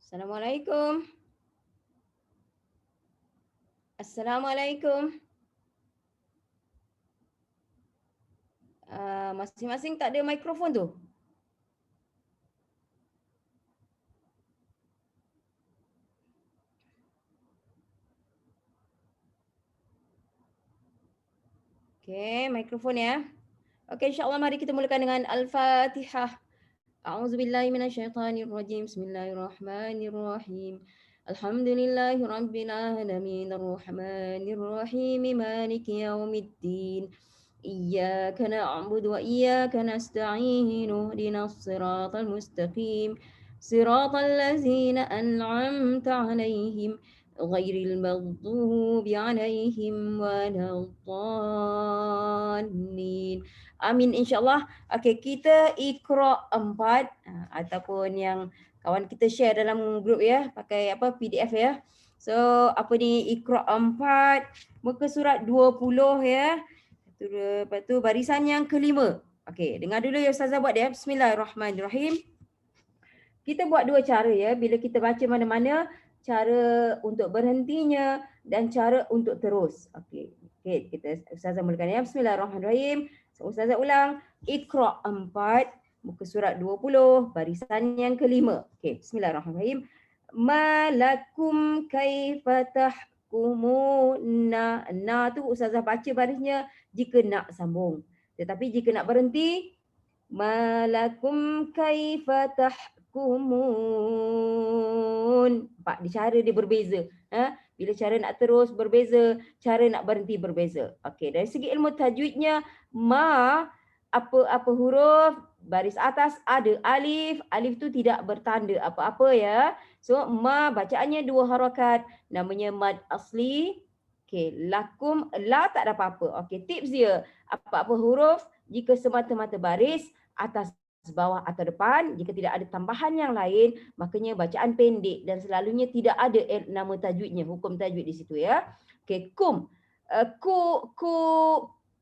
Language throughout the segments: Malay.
Assalamualaikum. Assalamualaikum. Masing-masing tak ada mikrofon tu. Okey, mikrofon ya. Okey, insya-Allah mari kita mulakan dengan Al-Fatihah. A'udzubillahi minasyaitonirrajim. Bismillahirrahmanirrahim. Alhamdulillahirabbil alamin arrahmanir rahim maliki yaumiddin. Iyyaka na'budu wa iyyaka nasta'in. Ihdinas siratal mustaqim. Siratal ladzina an'amta 'alaihim ghairil maghdubi 'alaihim waladdallin. Amin insyaallah. Okey, kita Iqra 4 ataupun yang kawan kita share dalam grup ya, pakai apa PDF ya. So, apa ni Iqra 4 muka surat 20 ya. Lepas tu barisan yang kelima. Okey, dengar dulu ya Ustazah buat dia. Bismillahirrahmanirrahim. Kita buat dua cara ya bila kita baca mana-mana, cara untuk berhentinya dan cara untuk terus. Okey. Okey, kita Ustazah mulakan ya. Bismillahirrahmanirrahim. Ustazah ulang. Iqra 4 muka surat 20 barisan yang kelima. Okey, bismillahirrahmanirrahim. Malakum kaifa tahkumuna. Na tu Ustazah baca barisnya jika nak sambung. Tetapi jika nak berhenti, malakum kaifa tahkumun. Nampak dia cara dia berbeza. Bila cara nak terus berbeza, cara nak berhenti berbeza. Okey, dari segi ilmu tajwidnya, ma apa-apa huruf baris atas ada alif, alif tu tidak bertanda apa-apa ya. So ma bacaannya dua harakat, namanya mad asli. Okey, lakum la tak ada apa-apa. Okey, tips dia, apa-apa huruf jika semata-mata baris atas, bawah atau depan, jika tidak ada tambahan yang lain, makanya bacaan pendek dan selalunya tidak ada nama tajwidnya, hukum tajwid di situ ya. Okey, kum.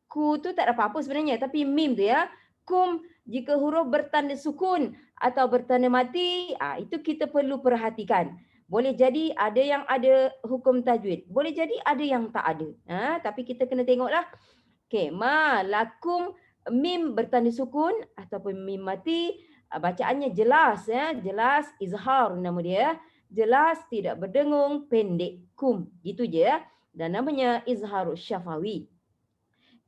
Ku tu tak ada apa-apa sebenarnya, tapi mim tu ya. Kum jika huruf bertanda sukun atau bertanda mati, itu kita perlu perhatikan. Boleh jadi ada yang ada hukum tajwid, boleh jadi ada yang tak ada. Tapi kita kena tengoklah. Okey, ma lakum, mim bertanda sukun ataupun mim mati, bacaannya jelas ya, jelas izhar nama dia. Jelas tidak berdengung, pendek kum. Gitu je ya. Dan namanya izharus syafawi.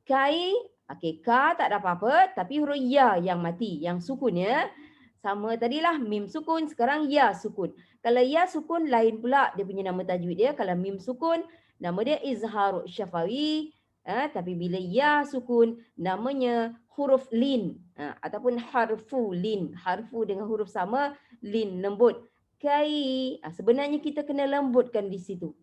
Kai, okey, ka tak ada apa-apa, tapi huruf ya yang mati, yang sukun ya. Sama tadilah mim sukun, sekarang ya sukun. Kalau ya sukun lain pula dia punya nama tajwid dia. Kalau mim sukun nama dia izharus syafawi. Tapi bila ya sukun namanya huruf lin ataupun harfu lin. Harfu dengan huruf sama, lin lembut. Kai, sebenarnya kita kena lembutkan di situ.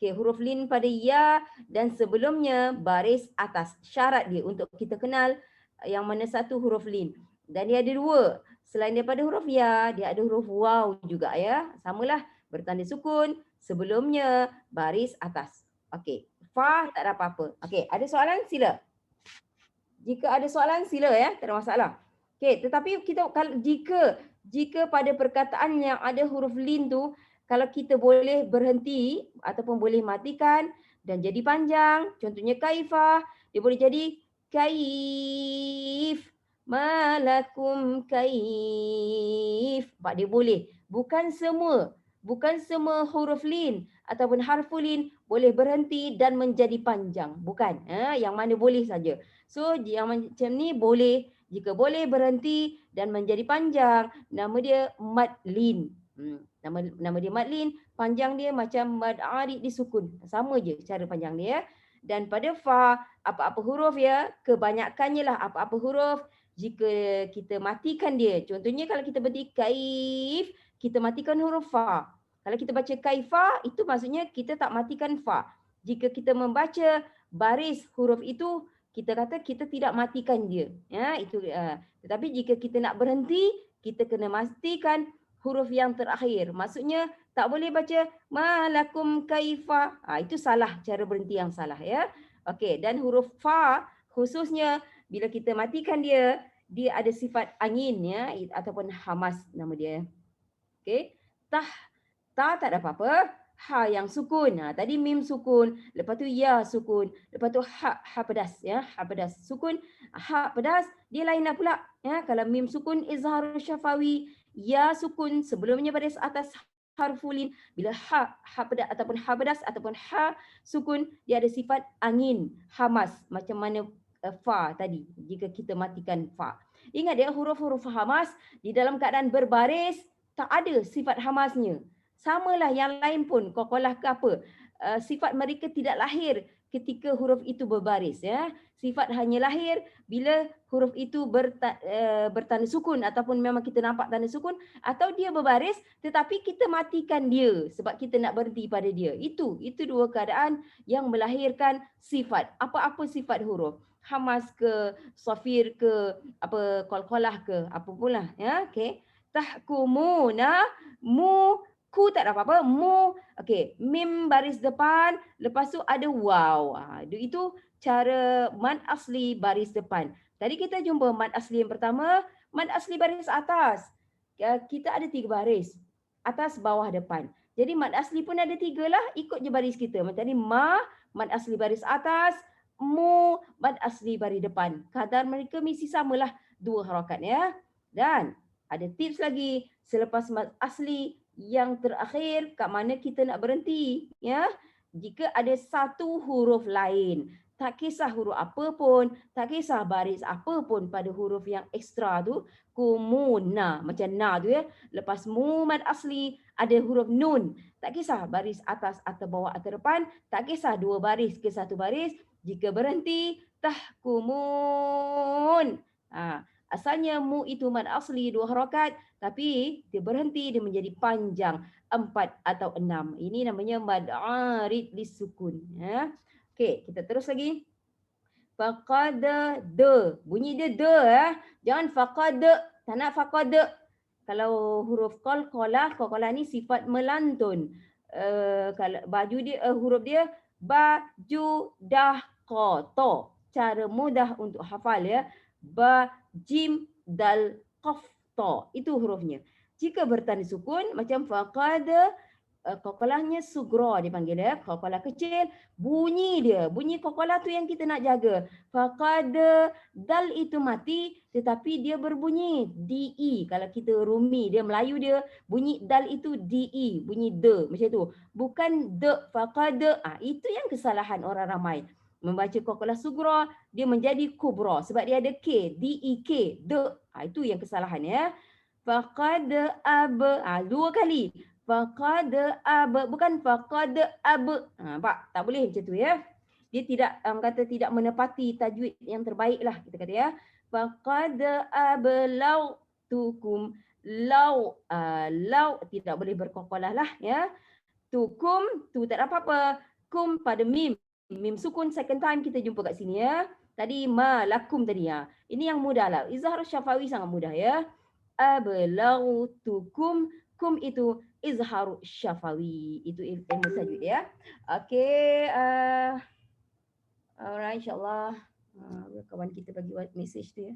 Okay, huruf lin pada ya dan sebelumnya baris atas. Syarat dia untuk kita kenal yang mana satu huruf lin. Dan dia ada dua. Selain daripada huruf ya, dia ada huruf waw juga ya. Samalah bertanda sukun, sebelumnya baris atas. Okey, fa tak ada apa-apa. Okey, ada soalan sila. Jika ada soalan sila ya, tak ada masalah. Okey, tetapi kita kalau jika pada perkataan yang ada huruf lin tu, kalau kita boleh berhenti ataupun boleh matikan dan jadi panjang, contohnya kaifah, dia boleh jadi kaif. Malakum kaif. Pak dia boleh. Bukan semua huruf lin ataupun harfu lin boleh berhenti dan menjadi panjang. Bukan. Yang mana boleh saja. So yang macam ni boleh. Jika boleh berhenti dan menjadi panjang, nama dia mad lin. Nama dia mad lin, panjang dia macam mad arid disukun. Sama je cara panjang dia. Dan pada fa, apa-apa huruf ya, kebanyakannya lah apa-apa huruf, jika kita matikan dia. Contohnya kalau kita berhenti kaif, kita matikan huruf fa. Kalau kita baca kaifa, itu maksudnya kita tak matikan fa. Jika kita membaca baris huruf itu, kita kata kita tidak matikan dia. Tetapi jika kita nak berhenti, kita kena matikan huruf yang terakhir. Maksudnya tak boleh baca malakum kaifa. Itu salah, cara berhenti yang salah ya. Okey, dan huruf fa khususnya bila kita matikan dia, dia ada sifat angin ya ataupun hamas nama dia. Okey. Ta tak ada apa-apa. Ha yang sukun. Tadi mim sukun, lepas tu ya sukun, lepas tu ha pedas ya, ha pedas sukun, ha pedas dia lain dah pula ya. Kalau mim sukun izhar syafawi, ya sukun sebelumnya baris atas harfulin. Bila ha pedas ataupun ha pedas ataupun ha sukun, dia ada sifat angin, hamas macam mana fa tadi jika kita matikan fa. Ingat dia huruf-huruf hamas di dalam keadaan berbaris tak ada sifat hamasnya. Samalah yang lain pun, qalqalah ke apa. Sifat mereka tidak lahir ketika huruf itu berbaris. Ya. Sifat hanya lahir bila huruf itu bertanda sukun ataupun memang kita nampak tanda sukun atau dia berbaris tetapi kita matikan dia sebab kita nak berhenti pada dia. Itu dua keadaan yang melahirkan sifat. Apa-apa sifat huruf. Hamas ke, safir ke, apa qalqalah ke, apa pula. Ya, okay. Tahkumuna ku tak ada apa-apa. Mu. Okey. Mim baris depan. Lepas tu ada waw. Itu cara mad asli baris depan. Tadi kita jumpa mad asli yang pertama. Mad asli baris atas. Kita ada 3 baris. Atas, bawah, depan. Jadi mad asli pun ada 3 lah. Ikut je baris kita. Macam tadi mad asli baris atas. Mu, mad asli baris depan. Kadar mereka mesti samalah 2 harakat ya. Dan ada tips lagi. Selepas mad asli yang terakhir kat mana kita nak berhenti ya. Jika ada satu huruf lain, tak kisah huruf apa pun, tak kisah baris apa pun pada huruf yang ekstra tu, kumuna macam na tu ya. Lepas mu mad asli ada huruf nun, tak kisah baris atas atau bawah atau depan, tak kisah 2 baris ke 1 baris, jika berhenti tahkumun. Asalnya mu itu mad asli 2 harakat, tapi dia berhenti, dia menjadi panjang 4 atau 6. Ini namanya mad arid lisukun. Ya. Okey, kita terus lagi. Faqad de. Bunyi dia de ya. Jangan faqad. Tak nak faqad. Kalau huruf qalqalah ni sifat melantun. Kalau baju dia huruf dia baju dah qato. Cara mudah untuk hafal ya. Ba, jim, dal, qaf, ta. Itu hurufnya. Jika bertanda sukun macam faqad, qalqalahnya sugra dipanggil ya. Qalqalah kecil, bunyi dia. Bunyi qalqalah tu yang kita nak jaga. Faqad, dal itu mati tetapi dia berbunyi di. Kalau kita Rumi, dia Melayu dia bunyi dal itu di, bunyi de macam tu. Bukan de faqad. Itu yang kesalahan orang ramai. Membaca qalqalah sugra, dia menjadi kubra sebab dia ada K, D-E-K, de. Itu yang kesalahan ya. Faqad ab, 2 kali. Faqad ab, bukan faqad ab. Nampak? Tak boleh macam tu ya. Dia tidak, kata tidak menepati tajwid yang terbaik lah kita kata ya. Faqad ablautukum. Lau tidak boleh berqalqalah lah ya. Tukum, tu tak ada apa-apa. Kum pada mim. Mim sukun second time kita jumpa kat sini ya. Tadi ma lakum tadi ya. Ini yang mudah lah. Izhar syafawi sangat mudah ya. Ablautukum, kum itu izhar syafawi. Itu ilmu tajwid ya. Okey, alright, insya-Allah kawan kita bagi message tu ya.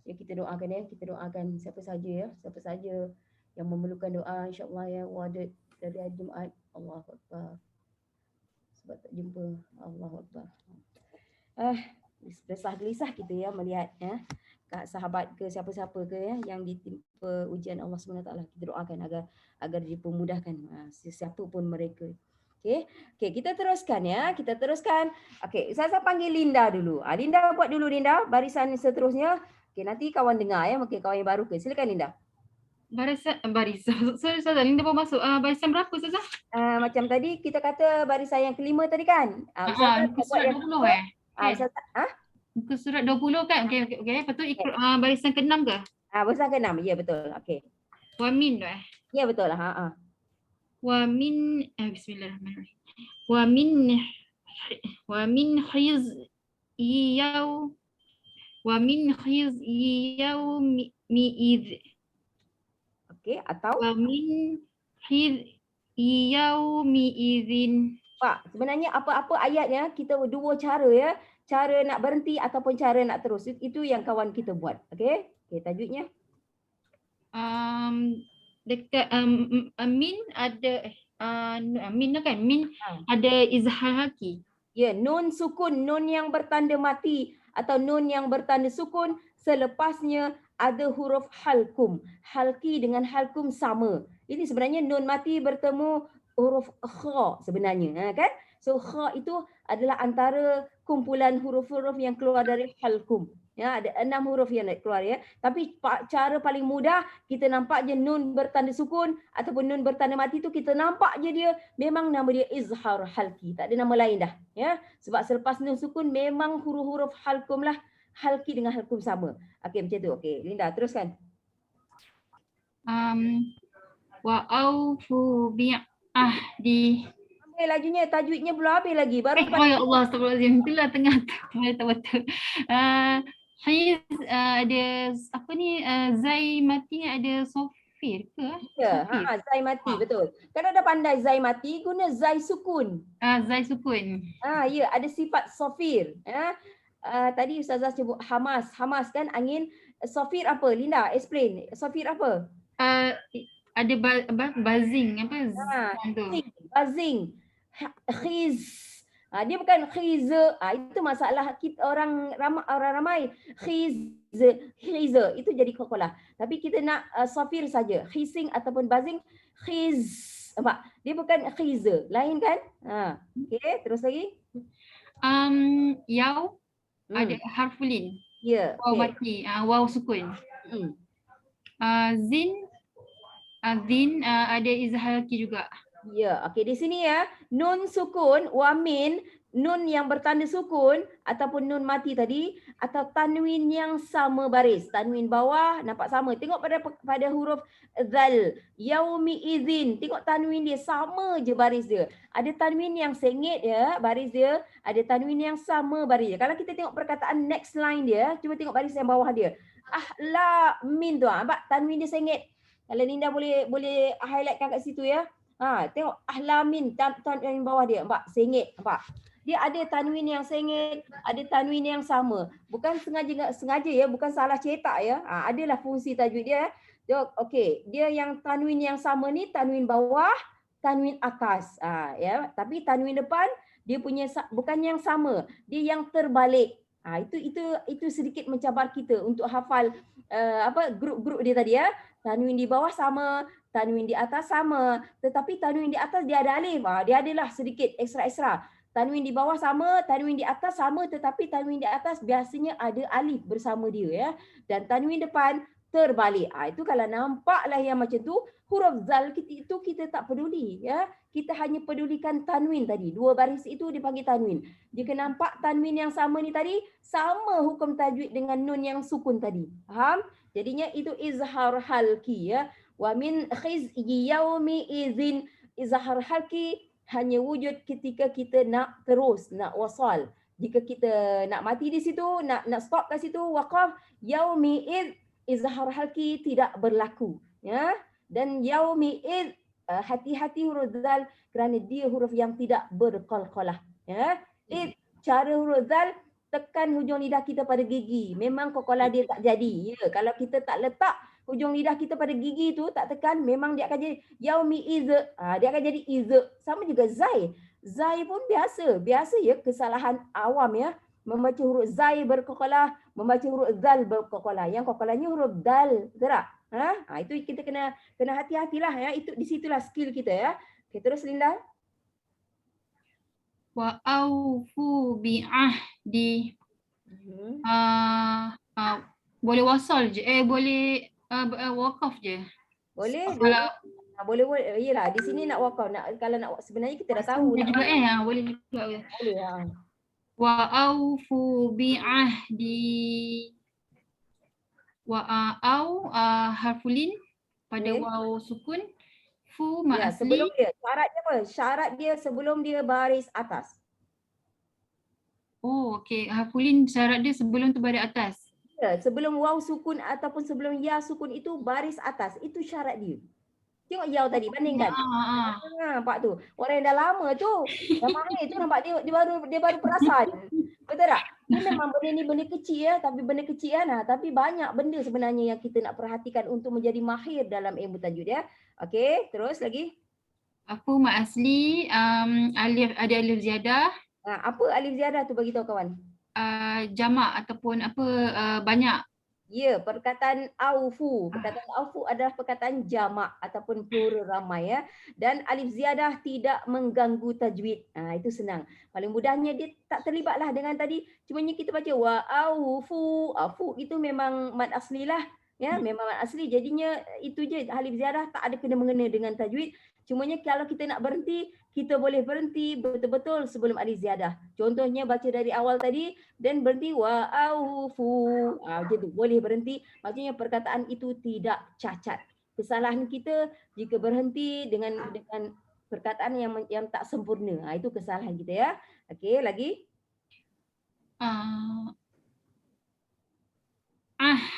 Ya kita doakan ya, kita doakan siapa saja ya, siapa saja yang memerlukan doa insya-Allah ya, wadud dari Jumaat. Allahu Akbar. Sebab tak jumpa. Allahu Akbar. Gelisah kita ya melihat ya sahabat ke siapa-siapa ke ya yang ditimpa ujian Allah SWT. Kita doakan agar dipermudahkan sesiapa pun mereka. Okey, kita teruskan ya. Kita teruskan. Okey, saya panggil Linda dulu. Linda buat dulu Linda barisan seterusnya. Okey, nanti kawan dengar ya. Mungkin kawan yang baru ke. Silakan Linda. Barisan. Sorry Ustazah, Linda baru masuk. Barisan berapa Ustazah? Macam tadi kita kata barisan yang kelima tadi kan. Muka surat 20 Muka surat 20 kan? Okey. Lepas tu ikut barisan ke-6 ke? Barisan ke-6. Ya betul. Okey. Wa min tu Ya betul lah. Wa min bismillahirrahmanirrahim. Wa min khiz mi'idh. Okey, atau wa min yaumi'idzin. Pak, sebenarnya apa-apa ayatnya kita 2 cara ya. Cara nak berhenti ataupun cara nak terus. Itu yang kawan kita buat. Okey? Okey, tajwidnya. dekat min ada min kan min ada izhar haki. Ya, nun sukun, nun yang bertanda mati atau nun yang bertanda sukun, selepasnya ada huruf halkum. Halki dengan halkum sama. Ini sebenarnya nun mati bertemu huruf kha sebenarnya, kan? So kha itu adalah antara kumpulan huruf-huruf yang keluar dari halkum. Ya, ada 6 huruf yang nak keluar ya. Tapi cara paling mudah kita nampak je nun bertanda sukun ataupun nun bertanda mati tu kita nampak je dia memang nama dia izhar halki. Tak ada nama lain dah ya. Sebab selepas nun sukun memang huruf-huruf halkum lah. Halki dengan halkum sama. Okey macam tu. Okey, Linda teruskan. Wa aufu bi'ahdi. Ambil lajunya, tajwidnya belum habis lagi. Baru Oh ya Allah, astagfirullahaladzim. Itulah tengah betul-betul. Ada apa ni, Zai mati ada Sofir ke? Ya, Zai mati betul. Kalau dah pandai Zai mati, guna Zai sukun. Zai sukun. Ya, ada sifat Sofir. Tadi Ustazah sebut Hamas. Hamas kan angin. Sofir apa? Linda, explain. Sofir apa? Ada buzzing apa? Buzzing. Khiz. Dia bukan khiza. Itu masalah kita orang ramai. Khiza itu jadi kokolah. Tapi kita nak sofir saja. Khizing ataupun buzzing. Khiz. Nampak? Dia bukan khiza. Lain kan? Okey, terus lagi. Yaw ada harfulin. Ya. Waw mati. Waw sukun. Zin ada izhar haki juga. Ya, okey di sini ya. Nun sukun, wamin, nun yang bertanda sukun ataupun nun mati tadi atau tanwin yang sama baris. Tanwin bawah nampak sama. Tengok pada huruf zal. Yaumi idzin. Tengok tanwin dia sama je baris dia. Ada tanwin yang sengit ya baris dia, ada tanwin yang sama baris dia. Kalau kita tengok perkataan next line dia, cuba tengok baris yang bawah dia. Ahla min tu. Nampak tanwin dia sengit. Kalau Linda boleh highlightkan kat situ ya. Tengok ahlamin tanwin bawah dia, nampak sengit, nampak. Dia ada tanwin yang sengit, ada tanwin yang sama. Bukan sengaja ya, bukan salah cetak ya. Adalah fungsi tajwid dia. Okey, dia yang tanwin yang sama ni tanwin bawah, tanwin atas. Ya, tapi tanwin depan dia punya bukan yang sama, dia yang terbalik. Itu sedikit mencabar kita untuk hafal grup-grup dia tadi ya. Tanwin di bawah sama, tanwin di atas sama, tetapi tanwin di atas dia ada alif. Dia adalah sedikit ekstra. Tanwin di bawah sama, tanwin di atas sama, tetapi tanwin di atas biasanya ada alif bersama dia ya. Dan tanwin depan terbalik. Itu kalau nampaklah yang macam tu, huruf zal itu kita tak peduli ya. Kita hanya pedulikan tanwin tadi. 2 baris itu dipanggil tanwin. Jika nampak tanwin yang sama ni tadi, sama hukum tajwid dengan nun yang sukun tadi. Faham? Jadinya itu izhar halki ya. Wa min khizyi yaumi idzin. Izhar halki hanya wujud ketika kita nak terus, nak wasal. Jika kita nak mati di situ, nak stop kat situ, waqaf, yaumi idz, izhar halki tidak berlaku. Ya. Dan yaumi idz, hati-hati huruf zal kerana dia huruf yang tidak berqalqalah. Ya. Idz, cara huruf zal, tekan hujung lidah kita pada gigi. Memang qalqalah dia tak jadi. Ya, kalau kita tak letak hujung lidah kita pada gigi tu, tak tekan, memang dia akan jadi yaumi iz. Dia akan jadi iz. Sama juga zai. Zai pun biasa ya kesalahan awam ya. Membaca huruf zai berqalqalah, membaca huruf zal berqalqalah. Yang qalqalahnya huruf dal, betul tak? Itu kita kena hati-hatilah ya. Itu di situlah skill kita ya. Okey, terus Linda. Wa aufu bi'ahdi. Boleh wasal je. Boleh wakaf je. Boleh. Boleh. Iyalah di sini nak wakaf, kalau nak sebenarnya kita dah tahu juga boleh juga. Boleh. Wa aufu bi'ahdi. Wa harfulin pada waw sukun. Fu ma asli. Sebelum dia, syarat dia apa? Syarat dia sebelum dia baris atas. Okey. Harfulin syarat dia sebelum tu baris atas. Ya, sebelum waw sukun ataupun sebelum ya sukun itu baris atas. Itu syarat dia. Tengok Yau tadi, bandingkan. Nampak tu. Orang yang dah lama tu, dah mahir tu nampak dia baru perasan. Betul tak? Dia memang benda ni benda kecil ya, tapi benda kecil kan. Tapi banyak benda sebenarnya yang kita nak perhatikan untuk menjadi mahir dalam ilmu tajwid ya. Okey, terus lagi. Apa mat asli, alif ada alif ziyadah. Apa alif ziyadah tu bagi tahu kawan? Jamak ataupun apa banyak. Ya, perkataan aufu. Perkataan aufu adalah perkataan jamak ataupun plural ramai ya. Dan alif ziyadah tidak mengganggu tajwid. Itu senang. Paling mudahnya dia tak terlibatlah dengan tadi. Cumanya kita baca wa aufu. Aufu itu memang mad asli lah. Ya, memang mad asli. Jadinya itu je alif ziyadah tak ada kena-mengena dengan tajwid. Cumanya kalau kita nak berhenti, kita boleh berhenti betul-betul sebelum alif ziyadah. Contohnya baca dari awal tadi dan berhenti wa aufu. Macam tu boleh berhenti. Maksudnya perkataan itu tidak cacat. Kesalahan kita jika berhenti dengan perkataan yang tak sempurna. Itu kesalahan kita ya. Okey, lagi?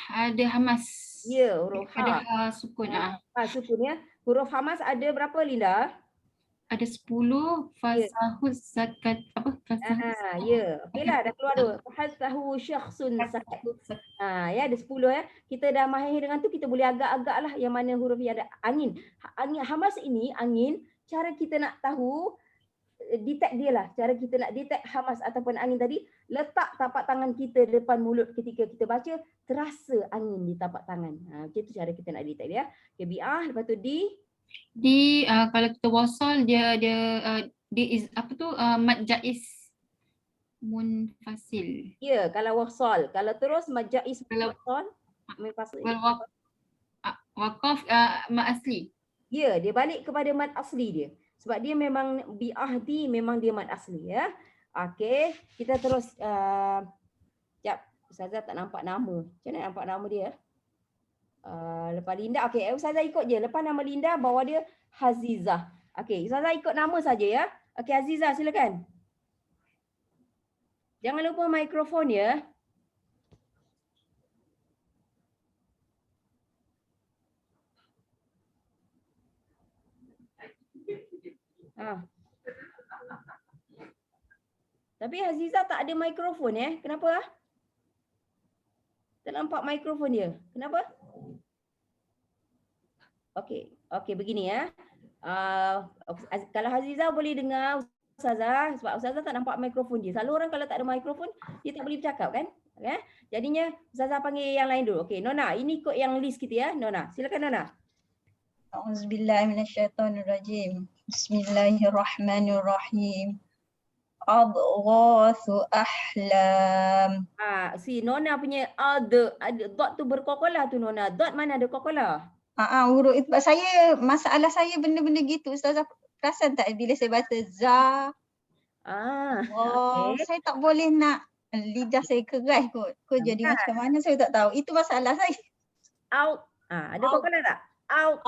Ada hamas. Ya, huruf ha. Ada sukun. Sukun ya. Huruf hamas ada berapa Linda? Ada 10. Fasahus zakat apa? Ya. Okeylah dah keluar tu. Fasahu syakhsun sakat. Ya ada 10 ya. Kita dah mahir dengan tu, kita boleh agak-agak lah yang mana huruf yang ada angin. Angin hamas ini angin, cara kita nak tahu detect dia lah. Cara kita nak detect hamas ataupun angin tadi, letak tapak tangan kita depan mulut ketika kita baca, terasa angin di tapak tangan. Macam tu cara kita nak detect dia. Okay, bi'ah, lepas tu di kalau kita wasal dia apa tu mad jaiz munfasil. Ya, kalau wasal. Kalau terus mad jaiz wasal munfasil. Waqaf mad asli. Ya, dia balik kepada mad asli dia. Sebab dia memang bi'ahdi, memang dia mad asli ya. Okey, kita terus sekejap, Ustazah tak nampak nama. Macam mana nampak nama dia? Lepas Linda, okey, Ustazah ikut je. Lepas nama Linda, bawah dia Hazizah. Okey, Ustazah ikut nama saja ya. Okey, Hazizah silakan. Jangan lupa mikrofon ya. Tapi Hazizah tak ada mikrofon ya. Kenapa? Tak nampak mikrofon dia. Kenapa? Okey, begini ya. Kalau Hazizah boleh dengar Ustazah, sebab Ustazah tak nampak mikrofon dia. Selalu orang kalau tak ada mikrofon, dia tak boleh bercakap kan? Okay? Jadinya Ustazah panggil yang lain dulu. Okey, Nona, ini ikut yang list kita ya. Nona, silakan Nona. A'udzubillahi minasyaitonirrajim. Bismillahirrahmanirrahim. Adghathu ahlam. Si Nona punya ada dot tu berkokolah tu Nona. Dot mana ada kokolah? Huruf itu saya, masalah saya benda-benda gitu. Ustazah perasan tak bila saya baca za? Okay. Saya tak boleh nak lidah saya keras kot. Jadi macam mana saya tak tahu. Itu masalah saya. Out. Ada kokolah tak? Out.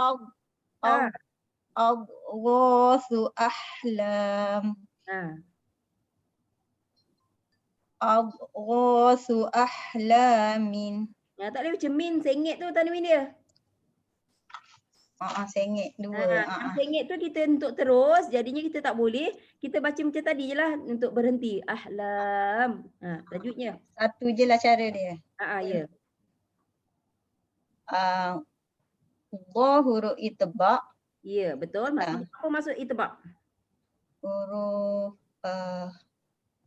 Adghathu ahlam. Adghathu ahlamin. Tak boleh macam min, sengit tu tanwin dia. Sengit dua. Sengit tu kita untuk terus, jadinya kita tak boleh. Kita baca macam tadi je lah untuk berhenti. Ahlam. Tajwidnya. Satu je lah cara dia. Ya. Dha huruf itba'. Ya, betul. Maksudnya apa maksud itba'? Huruf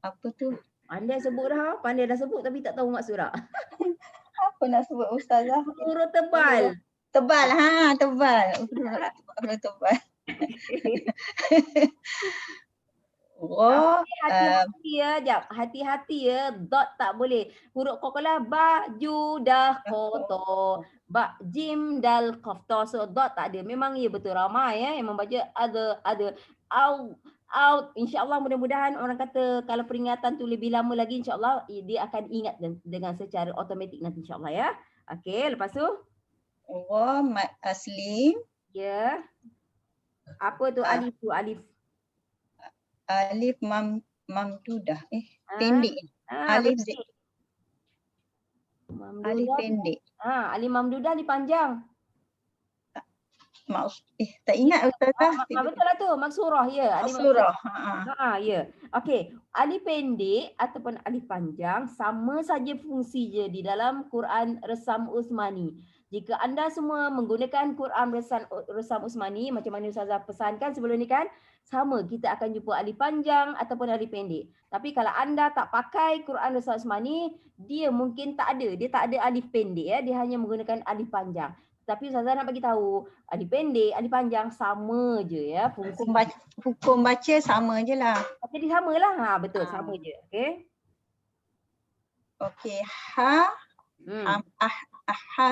apa tu? Pandai sebut dah. Pandai dah sebut tapi tak tahu maksud dah. Apa nak sebut Ustazah? Huruf tebal. Tebal, tebal. Huruf tebal. Hati-hati ya, jap. Hati-hati ya. Dot tak boleh. Huruf kokolah ba, ju, dah, koto. Ba, jim, dal, kofto. So dot tak ada. Memang ya betul ramai ya. Yang membaca ada. Out. InsyaAllah mudah-mudahan orang kata kalau peringatan tu lebih lama lagi insyaAllah dia akan ingat dengan secara automatik nanti insyaAllah ya. Okey, lepas tu? Mad asli. Ya. Apa tu alif tu? Alif mamdudah. Pendek. Alif alif pendek. Alif mamdudah ni panjang. Tak ingat Ustazah. Betul lah tu, maksurah ya. Maksurah. Ya. Okey, alif pendek ataupun alif panjang sama saja fungsi je di dalam Quran Resam Usmani. Jika anda semua menggunakan Quran Resam Usmani macam mana Ustazah pesankan sebelum ni kan, sama kita akan jumpa alif panjang ataupun alif pendek. Tapi kalau anda tak pakai Quran Resam Usmani, dia mungkin tak ada alif pendek ya, dia hanya menggunakan alif panjang. Tapi Ustazah nak bagi tahu, alif pendek, alif panjang sama je ya fungsi. Hukum baca sama je lah. Jadi samalah. Betul, sama je. Okey. Okey, ha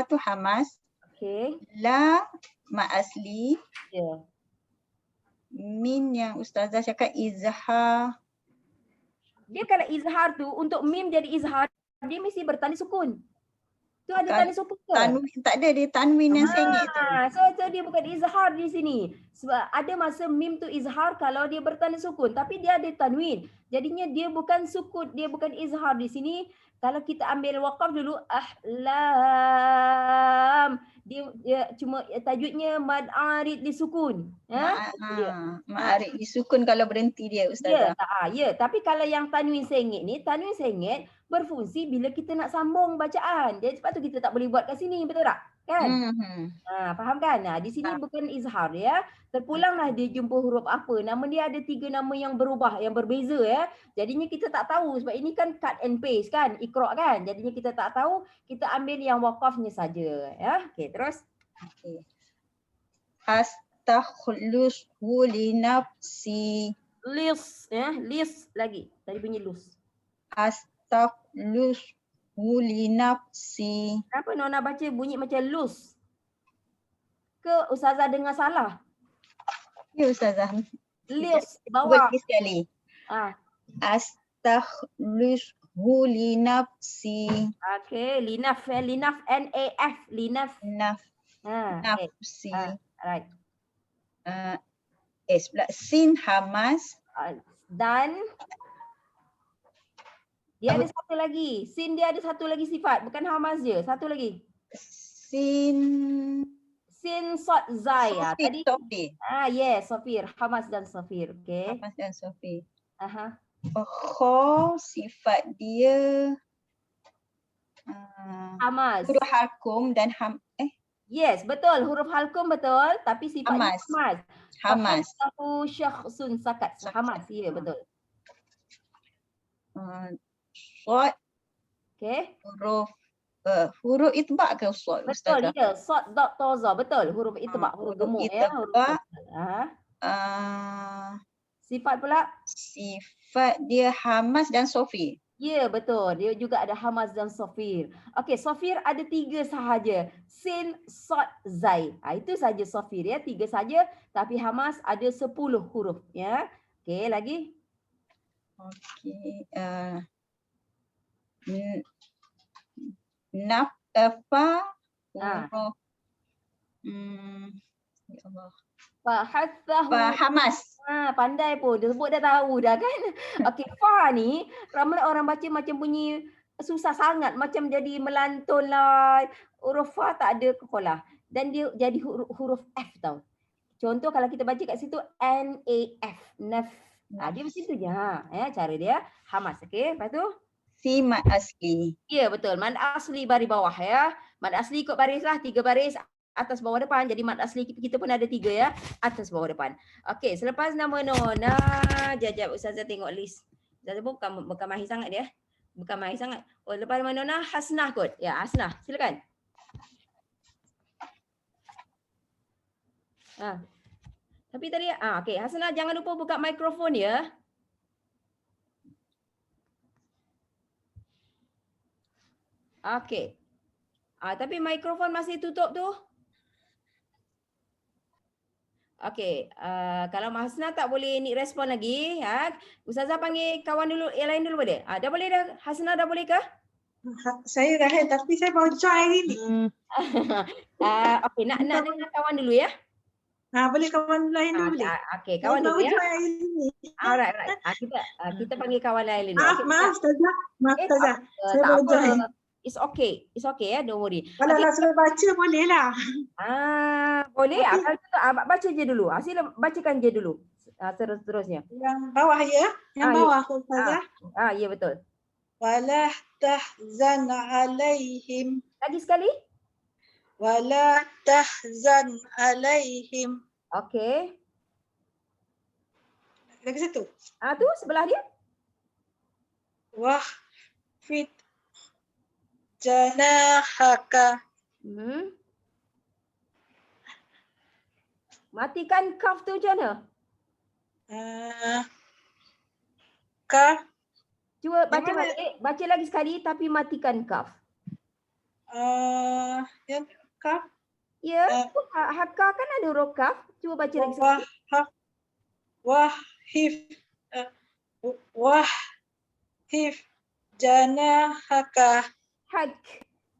tu hamas. Okey. La mat asli. Ya. Min yang Ustazah cakap izhar. Dia kalau izhar tu untuk mim jadi izhar, dia mesti bertanda sukun. Tu ada tanda sukun ke? Tanwin tak ada, dia tanwin yang sengit tu. So dia bukan izhar di sini. Sebab ada masa mim tu izhar kalau dia bertanda sukun, tapi dia ada tanwin. Jadinya dia bukan sukun, dia bukan izhar di sini. Kalau kita ambil waqaf dulu, ahlam. Dia cuma tajwidnya mad arid disukun. Mad arid disukun kalau berhenti dia Ustazah. Ya, tapi kalau yang tanwin sengit ni, tanwin sengit berfungsi bila kita nak sambung bacaan. Jadi sebab tu kita tak boleh buat kat sini, betul tak? Kan? Faham kan? Di sini bukan izhar ya. Terpulanglah dia jumpa huruf apa. Nama dia ada 3 nama yang berubah, yang berbeza ya. Jadinya kita tak tahu sebab ini kan cut and paste kan, Iqra kan. Jadinya kita tak tahu, kita ambil yang waqafnya saja ya. Okey, terus. Okey. Astakhlusu li nafsi. Lis ya, lis lagi. Tadi bunyi lus. Astakhlusu li nafsi. Kenapa Nona baca bunyi macam lus? Ke Ustazah dengar salah? Ya Ustazah. Lis bawah. Buat sekali. Astakhlusu li nafsi. Okey, linaf NAF, linaf. Nafsi. Alright. Pula sin hamas. Dan dia ada satu lagi. Sin dia ada satu lagi sifat, bukan hamas je. Satu lagi. Sin sod zai. Tadi. Yes, sofir. Hamas dan sofir. Okey. Hamas dan sofir. Kha sifat dia hamas. Huruf halkum dan Yes, betul. Huruf halkum betul, tapi sifatnya hamas. Hamas. Aku syakhsun sakat. Hamas, ya betul. Sod. Okey. Huruf itba' ke sod? Betul, ya. Sod dot toza. Betul. Huruf itba', huruf gemuk ya. Sifat pula? Sifat dia hamas dan sofir. Ya, betul. Dia juga ada hamas dan sofir. Okey, sofir ada 3 sahaja. Sin, sod, zai. Itu saja sofir ya. 3 saja. Tapi hamas ada 10 huruf ya. Okey, lagi? Okey. Naf, huruf. Ya Allah. Hamas. Pandai pun. Dia sebut dah tahu dah kan. Okey, fa ni ramai orang baca macam bunyi susah sangat. Macam jadi melantun lah. Huruf fa tak ada kekolah. Dan dia jadi huruf F tau. Contoh kalau kita baca kat situ N-A-F. Naf. Dia macam tu je. Cara dia. Hamas. Okey, lepas tu? Si mad asli. Ya, betul. Mad asli baris bawah ya. Mad asli ikut baris lah. 3 baris. Atas bawah depan. Jadi mad asli kita pun ada 3 ya. Atas bawah depan. Okey, selepas nama Nona. Jap Ustazah tengok list. Ustazah pun bukan mahir sangat dia. Bukan mahir sangat. Oh, lepas nama Nona Hasnah kot. Ya, Hasnah. Silakan. Tapi tadi okey, Hasnah jangan lupa buka mikrofon ya. Okey. Tapi mikrofon masih tutup tu. Okey, kalau Hasnah tak boleh ni respon lagi, Ustazah panggil kawan dulu, yang lain dulu boleh? Dah boleh dah? Hasnah dah boleh ke? Saya dah tapi saya baru join hari ni. Okey, nak dengar kawan dulu ya? Boleh kawan lain dulu boleh? Okey, kawan dulu ya. Baru join hari ni. Alright. Kita panggil kawan lain dulu. Maaf Ustazah. Saya baru join. It's okay. It's okay ya, don't worry. Kalau Okay. nak suruh baca boleh lah. Boleh. Tapi- Kalau gitu baca je dulu. Sila bacakan je dulu. Terus-terusnya. Yang bawah ya. Yang ya. bawah Ustazah. Ya betul. Wala tahzan alaihim. Lagi sekali. Wala tahzan alaihim. Okay. Lagi satu. Tu sebelah dia. Wahfid janahaka. Matikan kaf tu macam mana? Ka. Cuba baca Yang mana? balik. Baca lagi sekali tapi matikan kaf. Yang ka. Ya, haka kan ada huruf kaf. Cuba baca lagi sekali. Wahif janahaka. Hak.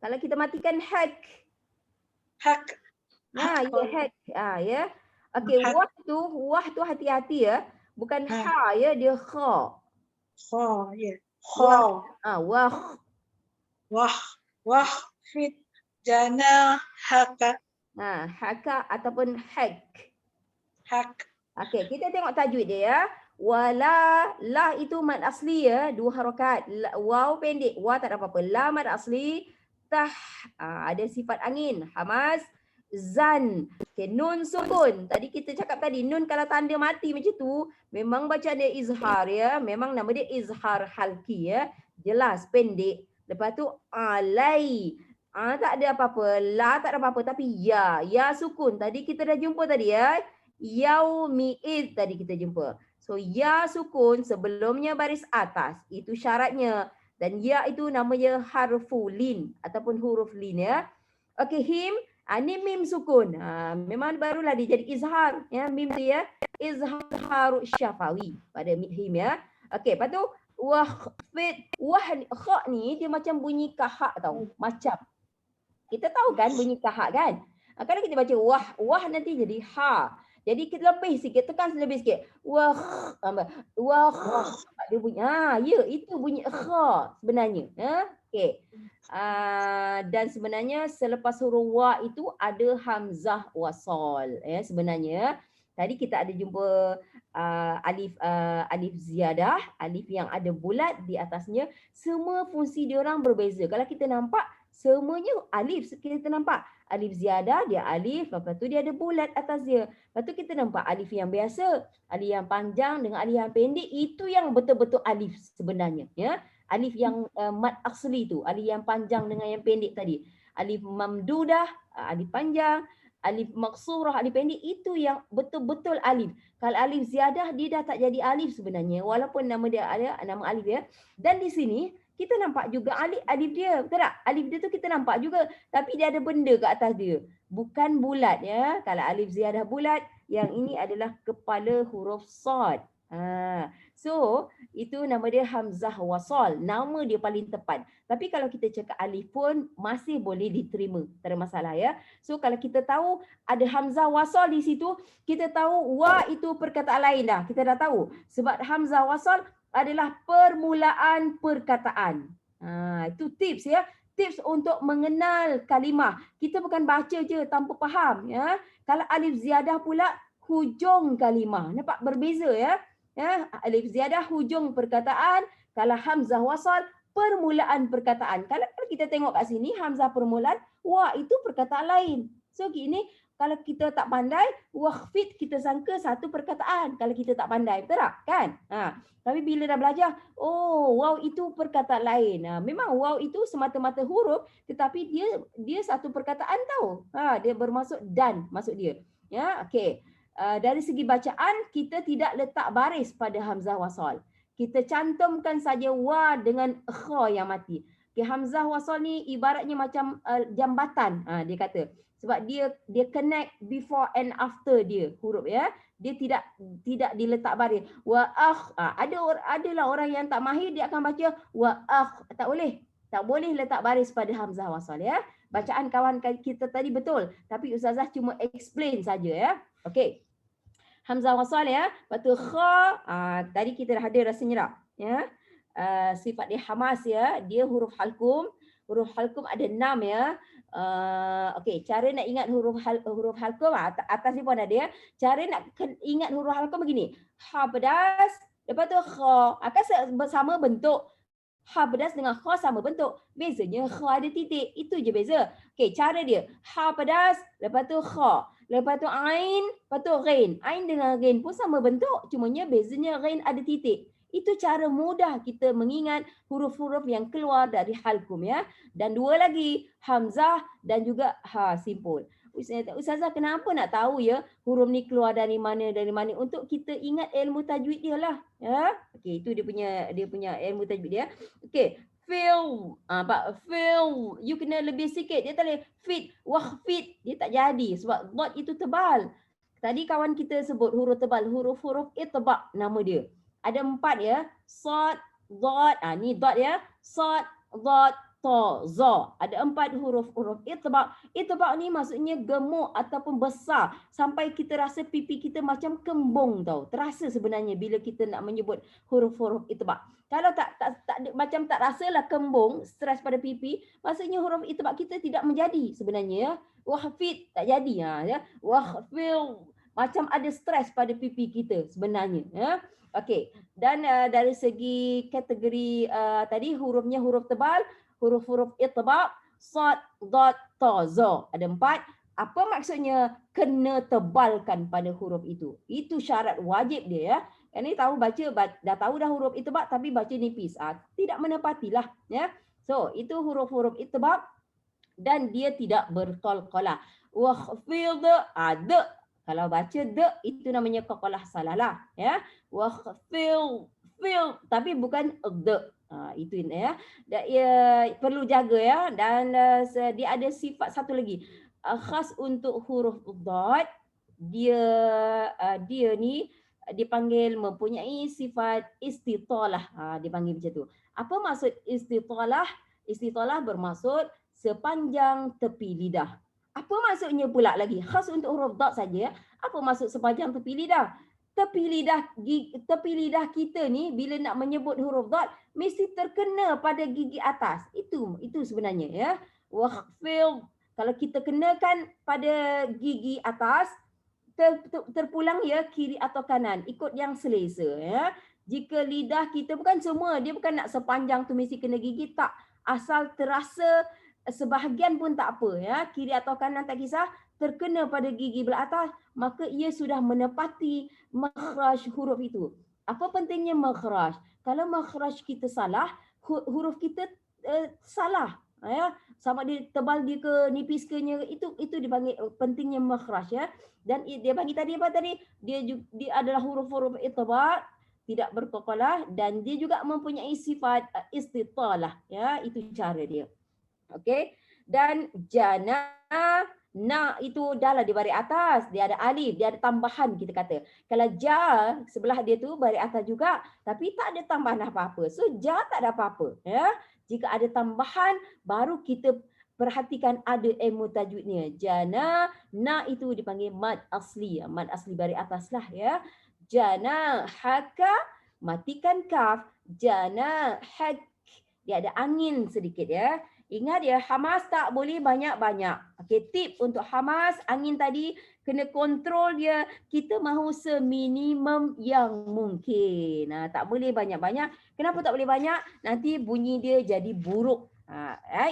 Kalau kita matikan hak. Hak. Ya, hak. Ya. Okey, Hak. wah tu hati-hati ya. Bukan ha ya, dia kha. Kha, ya. Kha. Wah. Wahfid janahaka. Haka ataupun hak. Hak. Okey, kita tengok tajwid dia ya. Wala, la itu mad asli ya, 2 harakat. Waw pendek, wa tak ada apa-apa. La mad asli, tah ada sifat angin, hamas, zan. Okey, nun sukun. Tadi kita cakap tadi, nun kalau tanda mati macam tu, memang baca dia izhar ya. Memang nama dia izhar halki ya. Jelas, pendek. Lepas tu alai. Tak ada apa-apa. La tak ada apa-apa. Tapi ya sukun. Tadi kita dah jumpa tadi ya. Yaumi'id tadi kita jumpa. So ya sukun sebelumnya baris atas. Itu syaratnya. Dan ya itu namanya harfu lin ataupun huruf lin ya. Okey, him. Ni mim sukun. Memang barulah dia jadi izhar. Ya, mim tu ya. Izharu syafawi pada him ya. Okey, lepas tu wahfid. Kha ni dia macam bunyi kahak tau. Macam. Kita tahu kan bunyi kahak kan? Kalau kita baca wah nanti jadi ha. Jadi kita lebih sikit, tekan lebih sikit. Wah, dia bunyi. Ya, itu bunyi kha sebenarnya. Okey. Dan sebenarnya selepas huruf wa itu ada hamzah wasal. Sebenarnya tadi kita ada jumpa alif ziyadah, alif yang ada bulat di atasnya. Semua fungsi dia orang berbeza. Kalau kita nampak semuanya alif, kita nampak alif ziyadah dia alif, lepas tu dia ada bulat atas dia. Lepas tu kita nampak alif yang biasa, alif yang panjang dengan alif yang pendek, itu yang betul-betul alif sebenarnya ya. Alif yang mad asli tu, alif yang panjang dengan yang pendek tadi. Alif mamdudah, alif panjang, alif maksurah, alif pendek, itu yang betul-betul alif. Kalau alif ziyadah dia dah tak jadi alif sebenarnya walaupun nama dia ada nama alif ya. Dan di sini kita nampak juga alif dia, betul tak? Alif dia tu kita nampak juga, tapi dia ada benda kat atas dia. Bukan bulat ya. Kalau alif ziyadah bulat, yang ini adalah kepala huruf sad. So, itu nama dia hamzah wasal. Nama dia paling tepat. Tapi kalau kita cakap alif pun masih boleh diterima. Tak ada masalah ya. So, kalau kita tahu ada hamzah wasal di situ, kita tahu wa itu perkataan lain dah. Kita dah tahu. Sebab hamzah wasal adalah permulaan perkataan. Itu tips ya. Tips untuk mengenal kalimah. Kita bukan baca je tanpa faham ya. Kalau alif ziyadah pula hujung kalimah. Nampak berbeza ya. Alif ziyadah hujung perkataan. Kalau hamzah wasal permulaan perkataan. Kalau kita tengok kat sini hamzah permulaan, wah itu perkataan lain. So gini, kalau kita tak pandai, wahfid kita sangka satu perkataan. Kalau kita tak pandai, betul tak? Kan? Tapi bila dah belajar, wow itu perkataan lain. Memang wow itu semata-mata huruf, tetapi dia satu perkataan tau. Dia bermaksud dan maksud dia. Ya, okey. Dari segi bacaan, kita tidak letak baris pada hamzah wasal. Kita cantumkan saja wa dengan kha yang mati. Okay, hamzah wasal ni ibaratnya macam jambatan. Dia kata. Sebab dia connect before and after dia huruf ya. Dia tidak diletak baris. Wa adalah orang yang tak mahir dia akan baca wa tak boleh. Tak boleh letak baris pada hamzah wasal ya. Bacaan kawan kita tadi betul, tapi ustazah cuma explain saja ya. Okey. Hamzah wasal ya. Lepas tu kha, tadi kita dah ada rasa nyerap ya. Sifat dia hamas ya, dia huruf halkum. Huruf halqum ada 6 ya. Okey, cara nak ingat huruf halqum atas ni pun ada ya. Cara nak ingat huruf halqum begini. Ha pedas, lepas tu kha. Kan sama bentuk. Ha pedas dengan kha sama bentuk. Bezanya kha ada titik. Itu je beza. Okey, cara dia. Ha pedas, lepas tu kha. Lepas tu ain, lepas tu ghain. Ain dengan ghain pun sama bentuk. Cumanya bezanya ghain ada titik. Itu cara mudah kita mengingat huruf-huruf yang keluar dari halqum ya. Dan dua lagi, hamzah dan juga ha simpul. Ustazah kenapa nak tahu ya huruf ni keluar dari mana untuk kita ingat ilmu tajwid dia lah ya. Okey, itu dia punya ilmu tajwid dia. Okey, fil fil you kena lebih sikit, dia tak boleh fit wahfit, dia tak jadi sebab dot itu tebal. Tadi kawan kita sebut huruf tebal, huruf-huruf itba nama dia. Ada 4 ya. Sad, dot, ni dot ya. Sad, dot, ta, za. Ada 4 huruf itba'. Itba' ni maksudnya gemuk ataupun besar sampai kita rasa pipi kita macam kembung tau. Terasa sebenarnya bila kita nak menyebut huruf-huruf itba'. Kalau tak macam tak rasalah kembung, stres pada pipi, maksudnya huruf itba' kita tidak menjadi sebenarnya ya. Wahfid tak jadi ya. Wahfil macam ada stres pada pipi kita sebenarnya ya. Okey. Dan dari segi kategori tadi hurufnya huruf tebal, huruf-huruf itba', sad, dot, ta, za. Ada 4. Apa maksudnya kena tebalkan pada huruf itu? Itu syarat wajib dia ya. Ini tahu dah tahu dah huruf itba' tapi baca nipis. Tidak menepatilah ya. So, itu huruf-huruf itba' dan dia tidak berqalqalah. Wakhfid de. Kalau baca de itu namanya qalqalah salalah ya. Wakhfid fil tapi bukan de. Itu ya. Perlu jaga ya. Dan dia ada sifat satu lagi. Khas untuk huruf dot, dia ni dipanggil mempunyai sifat istitalah. Dipanggil macam tu. Apa maksud istitalah? Istitalah bermaksud sepanjang tepi lidah. Apa maksudnya pula lagi? Khas untuk huruf dot saja. Apa maksud sepanjang tepi lidah? Tepi lidah kita ni bila nak menyebut huruf dot mesti terkena pada gigi atas. Itu sebenarnya ya. Wakhfil kalau kita kenakan pada gigi atas terpulang ya kiri atau kanan ikut yang selesa ya. Jika lidah kita bukan semua, dia bukan nak sepanjang tu mesti kena gigi, tak. Asal terasa sebahagian pun tak apa ya, kiri atau kanan tak kisah, terkena pada gigi belah atas, maka ia sudah menepati makhraj huruf itu. Apa pentingnya makhraj? Kalau makhraj kita salah, huruf kita salah ya. Sama dia tebal dia ke nipis ke nya, itu dipanggil pentingnya makhraj ya. Dan dia bagi tadi apa tadi? Dia adalah huruf-huruf itba' tidak berqalqalah dan dia juga mempunyai sifat istitalah ya. Itu cara dia. Okey, dan jana, na itu dah lah di baris atas, dia ada alif, dia ada tambahan kita kata. Kalau ja sebelah dia tu baris atas juga tapi tak ada tambahan apa-apa. So ja tak ada apa-apa ya. Jika ada tambahan baru kita perhatikan ada ilmu tajwidnya. Jana, na itu dipanggil mad asli, mad asli baris atas lah ya. Jana haka, matikan kaf. Jana hak, dia ada angin sedikit ya. Ingat ya, hamas tak boleh banyak-banyak. Okey, tip untuk hamas, angin tadi kena kontrol dia. Kita mahu seminimum yang mungkin. Tak boleh banyak-banyak. Kenapa tak boleh banyak? Nanti bunyi dia jadi buruk.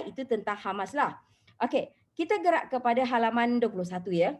Itu tentang hamas lah. Okey, kita gerak kepada halaman 21 ya.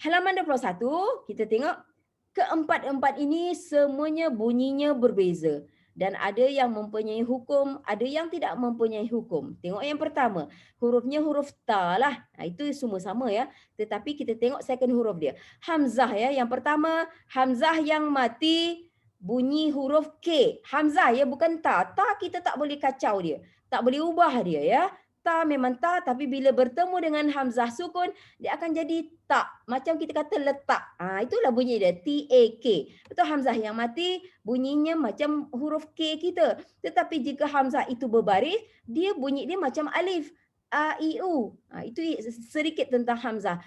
Halaman 21, kita tengok keempat-empat ini semuanya bunyinya berbeza. Dan ada yang mempunyai hukum, ada yang tidak mempunyai hukum. Tengok yang pertama, hurufnya huruf ta lah. Itu semua sama ya. Tetapi kita tengok second huruf dia. Hamzah ya. Yang pertama, hamzah yang mati bunyi huruf K. Hamzah ya, bukan ta. Ta kita tak boleh kacau dia. Tak boleh ubah dia ya. Ta memang ta, tapi bila bertemu dengan hamzah sukun, dia akan jadi tak. Macam kita kata letak. Itulah bunyi dia, T-A-K. Itu hamzah yang mati, bunyinya macam huruf K kita. Tetapi jika hamzah itu berbaris, dia bunyi dia macam alif. A-I-U. Itu sedikit tentang hamzah.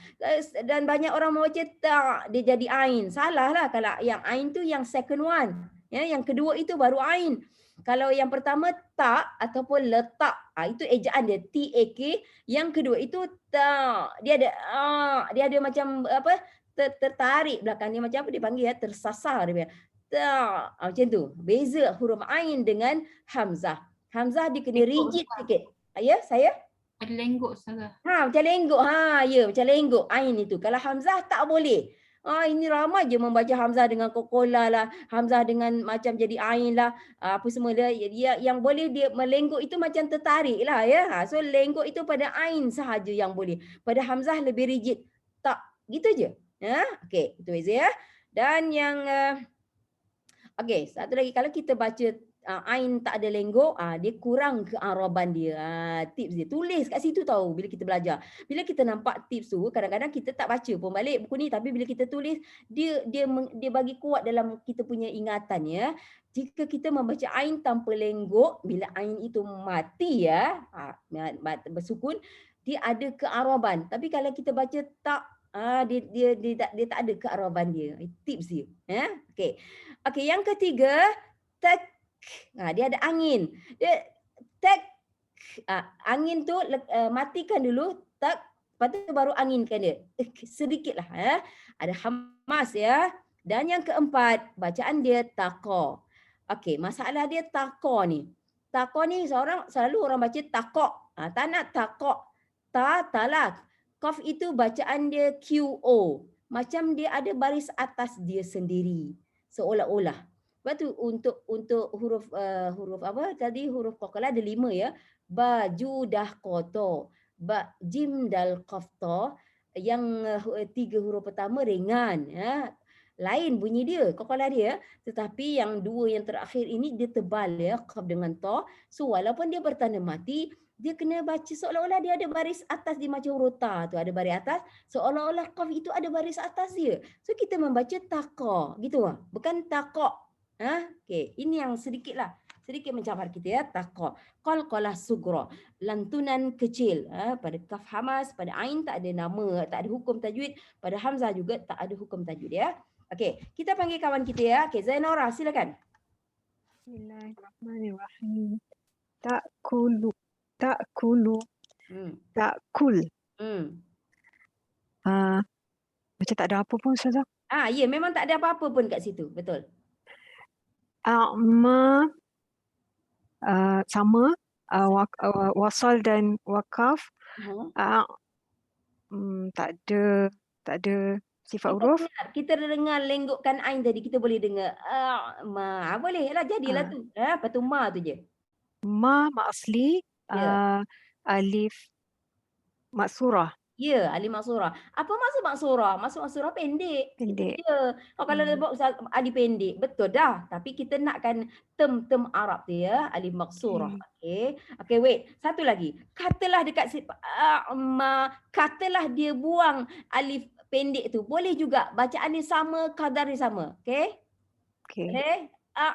Dan banyak orang membaca tak, dia jadi ain. Salah lah kalau yang ain tu yang second one. Ya, yang kedua itu baru ain. Kalau yang pertama tak ataupun letak, itu ejaan dia TAK. Yang kedua itu tak. Dia ada macam apa? Tertarik belakang dia, macam apa dia panggil ya? Tersasar dia. Tak. Macam tu. Beza huruf ain dengan hamzah. Hamzah dia kena rigid sikit. Ya, saya? Ada lenggok Ustazah. Macam lenggok. Ya, macam lenggok ain itu. Kalau hamzah tak boleh. Ini ramai je membaca hamzah dengan kokola lah, hamzah dengan macam jadi ain lah, apa semua dia yang boleh dia melenggok itu macam tertarik lah ya. So lenggok itu pada ain sahaja yang boleh. Pada hamzah lebih rigid. Tak, gitu je. Okey, itu beza ya. Dan yang okey, satu lagi kalau kita baca ain tak ada lenggok, dia kurang kearaban dia. Tips dia tulis kat situ tahu bila kita belajar. Bila kita nampak tips tu, kadang-kadang kita tak baca pun balik buku ni, tapi bila kita tulis dia bagi kuat dalam kita punya ingatan ya. Jika kita membaca ain tanpa lenggok, bila ain itu mati ya, bersukun, dia ada kearaban. Tapi kalau kita baca tak, dia tak ada kearaban dia. Tips dia. Okey. Okey, yang ketiga, tak. Dia ada angin. Dia tak, angin tu matikan dulu, tak, lepas tu baru anginkan dia. Sedikitlah ada hamas ya. Dan yang keempat, bacaan dia taqa. Okey, masalah dia taqa ni. Taqa ni selalu orang baca taqaq. Tak nak taqaq. Talak. Qaf itu bacaan dia QO. Macam dia ada baris atas dia sendiri. Seolah-olah. Lepas tu untuk huruf apa tadi, huruf qalqalah ada 5 ya. Ba, ju, dah, qato. Ba, jim, dal, qaf, ta. Yang 3 huruf pertama ringan ya. Lain bunyi dia, qalqalah dia. Tetapi yang 2 yang terakhir ini dia tebal ya, qaf dengan ta. So walaupun dia bertanda mati, dia kena baca seolah-olah dia ada baris atas dia, macam huruf ta tu ada baris atas, seolah-olah qaf itu ada baris atas dia. So kita membaca taqa gitu bukan taqa. Okey, ini yang sedikit mencabar kita ya. Taqa, qalqalah sugra, lantunan kecil. Pada kaf hamas, pada ain tak ada nama, tak ada hukum tajwid, pada hamzah juga tak ada hukum tajwid ya. Okey, kita panggil kawan kita ya. Okey, Zainora silakan. Bismillahirrahmanirrahim. Ta'kulu. Ta'kul. Macam tak ada apa pun Ustazah. Ya, memang tak ada apa-apa pun kat situ, betul. A'ma sama wasal dan wakaf. Tak ada sifat huruf. Kita dengar lenggokkan ain tadi, kita boleh dengar boleh lah, jadilah tu. Lepas tu ma tu je. Ma asli, alif maksurah. Ya, alif maksurah. Apa maksud maksurah? Maksud maksurah pendek. Pendek. Ya. Kalau dia buat alif pendek, betul dah. Tapi kita nakkan term Arab tu ya, alif maksurah. Okey, wait. Satu lagi. Katalah dekat katalah dia buang alif pendek tu. Boleh juga bacaan dia sama, kadar dia sama. Okey? Okey.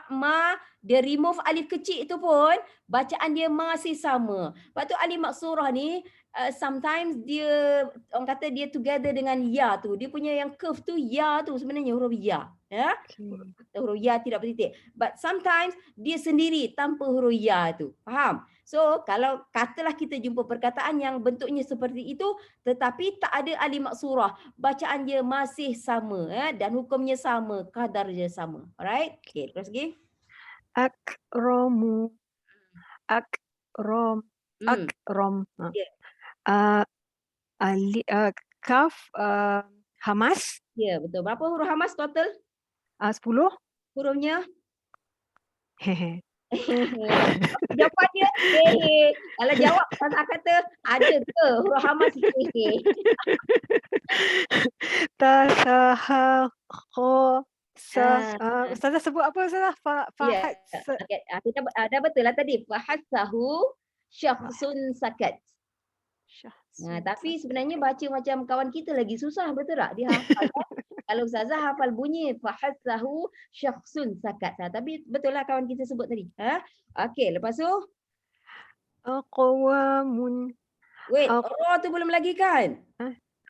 Ma, dia remove alif kecil tu pun bacaan dia masih sama. Lepas tu alif maksurah ni sometimes dia orang kata dia together dengan ya tu. Dia punya yang curve tu ya tu sebenarnya huruf ya. Huruf ya tidak bertitik. But sometimes dia sendiri tanpa huruf ya tu. Faham? So kalau katalah kita jumpa perkataan yang bentuknya seperti itu tetapi tak ada alif maksurah, bacaan dia masih sama dan hukumnya sama, kadar dia sama. Alright? Okey, terus lagi. Akram. Kaf hamas. Ya, betul. Berapa huruf hamas total? 10. Hurufnya? Jawapan dia kalau jawab Ustazah kata ada ke huruf hamas Ustazah sebut apa Ustazah? Fahad. Kita dah betul lah tadi. Fahadsahu syakhsun sakat. Tapi sebenarnya baca macam kawan kita lagi susah, betul tak? Dia hafal kan? Kalau Ustazah hafal bunyi fahadsahu syakhsun sakat. Tapi betul lah kawan kita sebut tadi. Okey, lepas tu qawamun. Wait, ro tu belum lagi kan?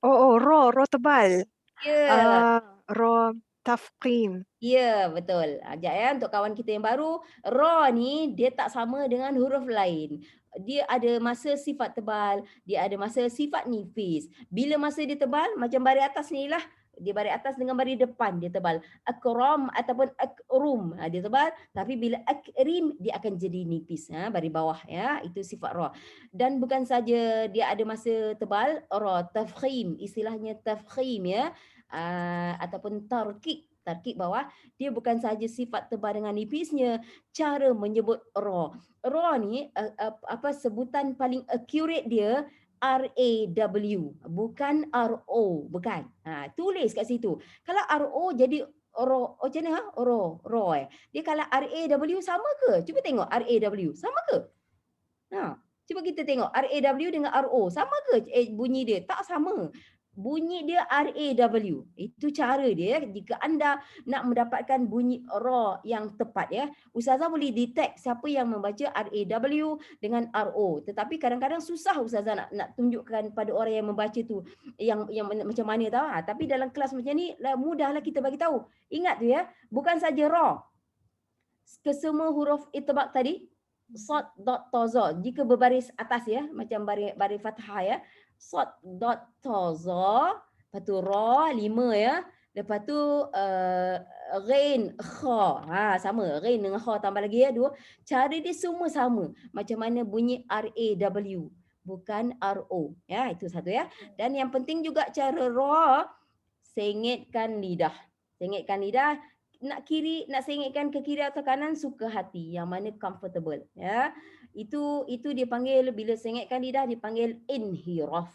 Ro tebal. Ya. Ro Tafkhim. Ya, betul. Sekejap ya, untuk kawan kita yang baru, ra ni dia tak sama dengan huruf lain. Dia ada masa sifat tebal, dia ada masa sifat nipis. Bila masa dia tebal, macam baris atas ni lah. Dia baris atas dengan baris depan dia tebal. Akram ataupun akrum, dia tebal. Tapi bila akrim, dia akan jadi nipis. Baris bawah ya, itu sifat ra. Dan bukan saja dia ada masa tebal, ra tafkhim, istilahnya tafkhim ya. Ataupun tarkib bawah, dia bukan sahaja sifat tebal dengan nipisnya, cara menyebut ra. Ra ni sebutan paling accurate dia RAW, bukan RO, bukan. Tulis kat situ. Kalau RO jadi ro, macam mana? Ro. Dia kalau RAW sama ke? Cuba tengok RAW sama ke? Cuba kita tengok RAW dengan RO sama ke bunyi dia? Tak sama. Bunyi dia RAW. Itu cara dia jika anda nak mendapatkan bunyi ra yang tepat ya. Ustazah boleh detect siapa yang membaca RAW dengan RO. Tetapi kadang-kadang susah ustazah nak tunjukkan pada orang yang membaca tu yang macam mana tahu. Tapi dalam kelas macam ni mudahlah kita bagi tahu. Ingat tu ya, bukan saja ra. Kesemua huruf itbaq tadi sad, dot, ta, za jika berbaris atas ya, macam baris fathah ya. Sad, dot, ta, za, lepas tu ra 5 ya. Lepas tu ghain, kha. Sama, ghain dengan kha tambah lagi ya 2. Cara dia semua sama. Macam mana bunyi RAW, bukan RO. Ya, itu satu ya. Dan yang penting juga cara ra, sengitkan lidah. Sengitkan lidah. Nak sengitkan ke kiri atau kanan suka hati, yang mana comfortable ya. Itu dia panggil, bila sengitkan lidah dipanggil inhiraf.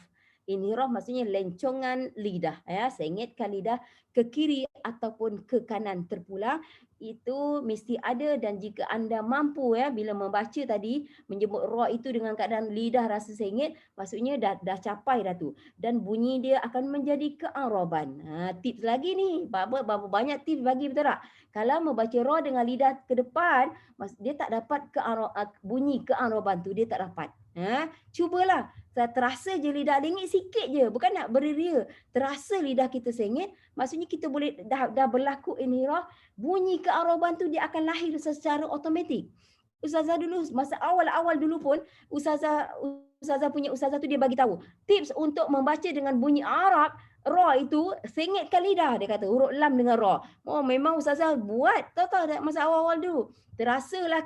Inhiraf maksudnya lencongan lidah ya, sengitkan lidah ke kiri ataupun ke kanan terpulang. Itu mesti ada, dan jika anda mampu ya bila membaca tadi menyebut ra itu dengan keadaan lidah rasa sengit, maksudnya dah capai dah tu, dan bunyi dia akan menjadi kearaban. Tips lagi ni, berapa banyak tips bagi, betul tak? Kalau membaca ra dengan lidah ke depan, dia tak dapat bunyi kearaban tu, dia tak dapat. Cubalah, terasa je lidah dengit sikit je, bukan nak beria. Terasa lidah kita sengit, maksudnya kita boleh dah berlaku inhiraf, bunyi kearaban tu dia akan lahir secara automatik. Ustazah dulu masa awal-awal dulu pun ustazah punya ustazah tu dia bagi tahu tips untuk membaca dengan bunyi Arab. Ra itu sengitkan lidah, dia kata huruf lam dengan ra. Memang ustazah buat tahu masa awal-awal dulu. Terasalah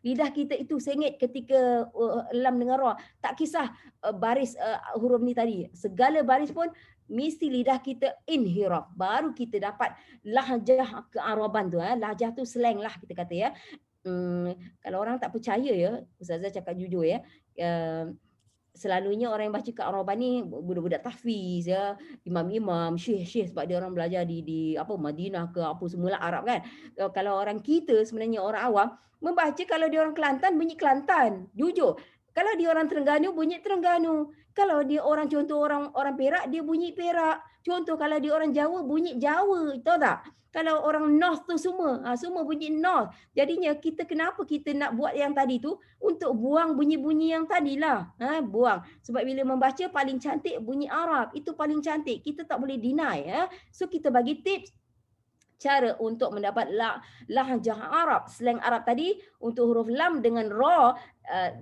lidah kita itu sengit ketika lam dengan ra. Tak kisah baris huruf ni tadi. Segala baris pun mesti lidah kita inhiraf, baru kita dapat lahjah kearaban tu. Lahjah tu slang lah kita kata ya. Kalau orang tak percaya ya, ustazah cakap jujur ya, selalunya orang yang baca kearaban ni budak-budak tahfiz ya, imam-imam, syekh-syekh, sebab dia orang belajar di Madinah ke apa semualah Arab kan. Kalau orang kita sebenarnya orang awam membaca, kalau dia orang Kelantan bunyi Kelantan, jujur. Kalau dia orang Terengganu bunyi Terengganu. Kalau dia orang contoh orang Perak dia bunyi Perak. Contoh kalau dia orang Jawa bunyi Jawa, tahu tak? Kalau orang North tu semua bunyi North. Jadinya kenapa kita nak buat yang tadi tu? Untuk buang bunyi-bunyi yang tadilah. Buang. Sebab bila membaca paling cantik bunyi Arab. Itu paling cantik. Kita tak boleh deny. So kita bagi tips cara untuk mendapat lahjah Arab, slang Arab tadi. Untuk huruf lam dengan ra,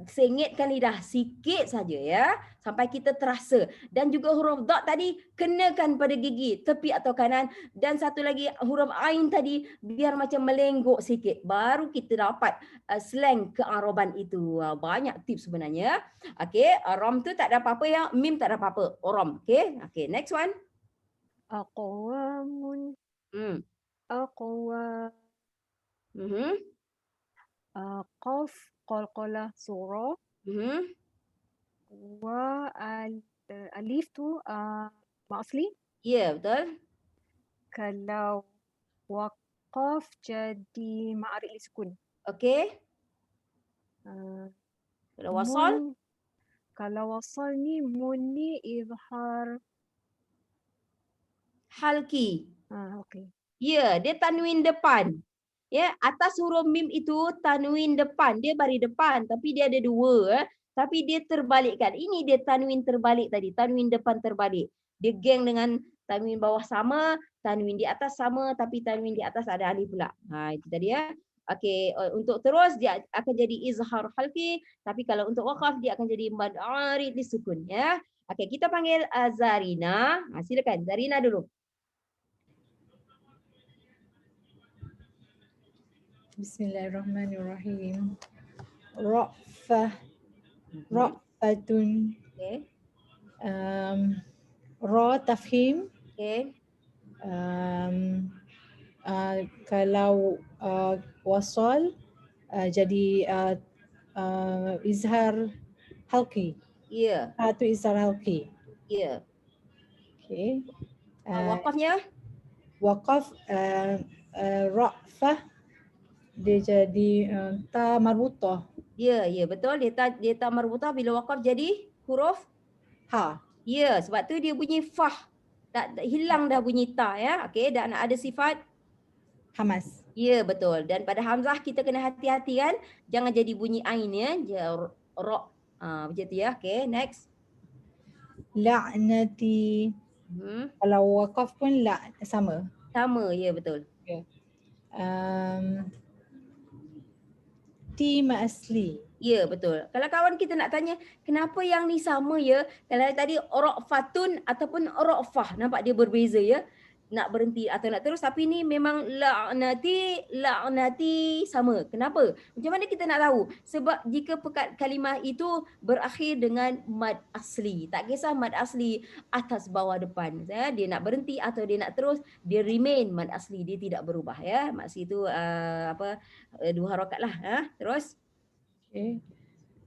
sengitkan lidah sikit saja ya, sampai kita terasa. Dan juga huruf dot tadi kenakan pada gigi tepi atau kanan, dan satu lagi huruf ain tadi biar macam melenggok sikit, baru kita dapat slang kearaban itu. Banyak tips sebenarnya. Okey, rom tu tak ada apa-apa ya, mim tak ada apa-apa, rom. Okey, next one. Aqwamun. Aqwa. Qaf, qalqalah, surah. Wa alif tu mak asli. Ya, betul. Kalau waqaf jadi ma'arid li sukun. Okey. Kalau wasal? Kalau wasal ni mun ni izhar halki. Okey. Ya, dia tanwin depan. Ya, atas huruf mim itu tanwin depan. Dia baris depan tapi dia ada dua. Tapi dia terbalikkan. Ini dia tanwin terbalik tadi. Tanwin depan terbalik. Dia geng dengan tanwin bawah sama, tanwin di atas sama, tapi tanwin di atas ada alif pula. Itu tadi ya. Okey, untuk terus dia akan jadi izhar halqi, tapi kalau untuk waqaf dia akan jadi mad arid disukun ya. Okey, kita panggil Zarina. Silakan Zarina dulu. Bismillahirrahmanirrahim. Ra'fah, ra'fatun, Okey. ra tafhim, Okey. kalau wasal jadi izhar halqi. Ya. Tu izhar halqi. Ya. Okey. Waqafnya? Waqaf ra'fah dia jadi ta marbutah. Ya, betul. Dia ta marbutah bila waqaf jadi huruf Ha. ya, sebab tu dia bunyi fah. Tak hilang dah bunyi ta ya. Okey, dan ada sifat Hamas. ya, betul. Dan pada hamzah kita kena hati-hati kan. Jangan jadi bunyi ain ya. Ra. Macam tu ya. Okey, next. La'nati. Kalau waqaf pun sama. Sama, ya betul. Okay. Ti ma asli. Ya, betul. Kalau kawan kita nak tanya, kenapa yang ni sama ya? Kalau tadi ra'fatun ataupun ra'fah, nampak dia berbeza ya? Nak berhenti atau nak terus, tapi ni memang la'nati sama. Kenapa? Macam mana kita nak tahu? Sebab jika pekat kalimah itu berakhir dengan mad asli. Tak kisah mad asli atas bawah depan. Ya? Dia nak berhenti atau dia nak terus, dia remain mad asli, dia tidak berubah ya. Maksud itu 2 harakat lah. Terus? Okay.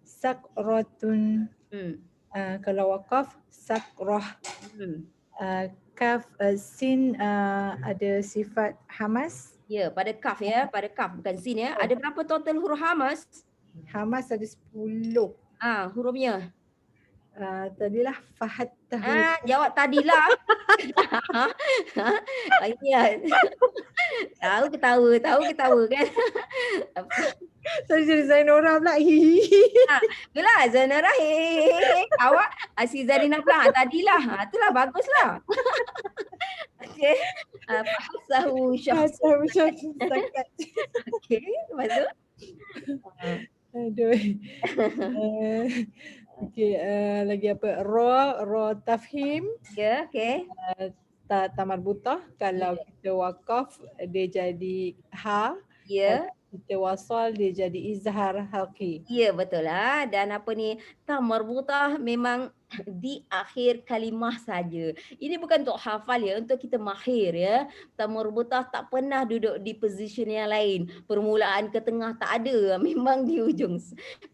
Sakratun. Kalau waqaf sakrah. Kaf sin ada sifat hamas. Ya, pada kaf ya, pada kaf bukan sin ya. Ada berapa total huruf hamas? Hamas ada 10. Hurufnya. Tadilah fahat tahu. Jawab tadilah. Ingat. Tahu ketawa kan. Saya jadi Zainora pula. Itulah Zainora. Awak si Zarina pula. Tadilah. Itulah baguslah. Okey. Fahasahu syakhsan. Okey, lepas tu. Aduh. Okey, lagi apa? Ra tafhim. Ya, okey. Ta marbutah. Kalau kita waqaf dia jadi ha. Ya. Kita wasal dia jadi izhar halqi. Ya, betul lah. Dan apa ni, ta marbutah memang di akhir kalimah saja. Ini bukan untuk hafal ya, untuk kita mahir ya. Ta marbutah tak pernah duduk di position yang lain. Permulaan ke tengah tak ada, memang di ujung.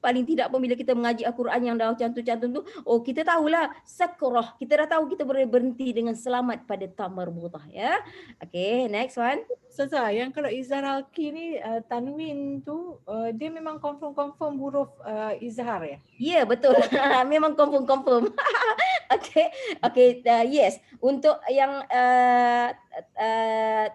Paling tidak pun bila kita mengaji Al-Quran yang dah cantum-cantum tu, kita tahulah sakrah. Kita dah tahu kita boleh berhenti dengan selamat pada ta marbutah ya. Okay, next one. Ustazah, yang kalau izhar halqi ni tanwin tu dia memang confirm huruf izhar ya? Ya, betul. Memang confirm. Okay, yes. Untuk yang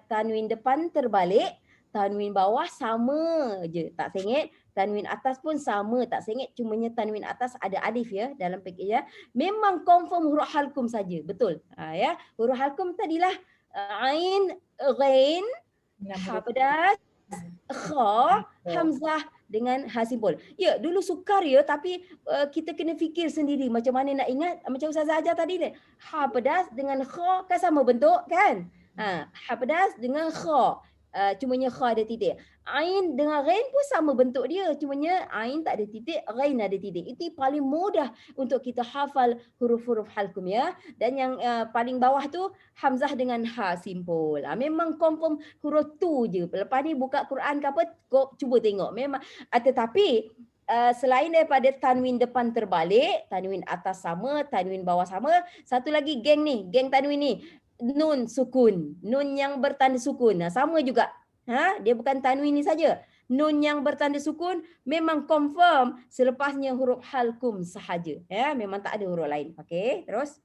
tanwin depan terbalik, tanwin bawah sama je, tak sengit. Tanwin atas pun sama, tak sengit. Cumanya tanwin atas ada alif ya dalam package ya. Memang confirm huruf halkum saja, betul. Ya, huruf halkum tadilah ain, ghain, ha pedas, kha, hamzah dengan ha simpul. Ya, dulu sukar ya, tapi kita kena fikir sendiri macam mana nak ingat. Macam Ustazah ajar tadi ni, ha pedas dengan kha kan sama bentuk kan? Ha pedas dengan kha. Cumanya kha ada titik. Ain dengan ghain pun sama bentuk dia. Cumanya ain tak ada titik, ghain ada titik. Itu paling mudah untuk kita hafal huruf-huruf halkum ya. Dan yang paling bawah tu hamzah dengan ha simpul. Memang confirm huruf tu je. Lepas ni buka Quran ke apa, kau cuba tengok. Memang. Tetapi selain daripada tanwin depan terbalik, tanwin atas sama, tanwin bawah sama, satu lagi geng tanwin ni. Nun sukun, nun yang bertanda sukun. Sama juga. Dia bukan tanwin ni saja. Nun yang bertanda sukun memang confirm selepasnya huruf halkum sahaja. Ya, memang tak ada huruf lain. Okey, terus.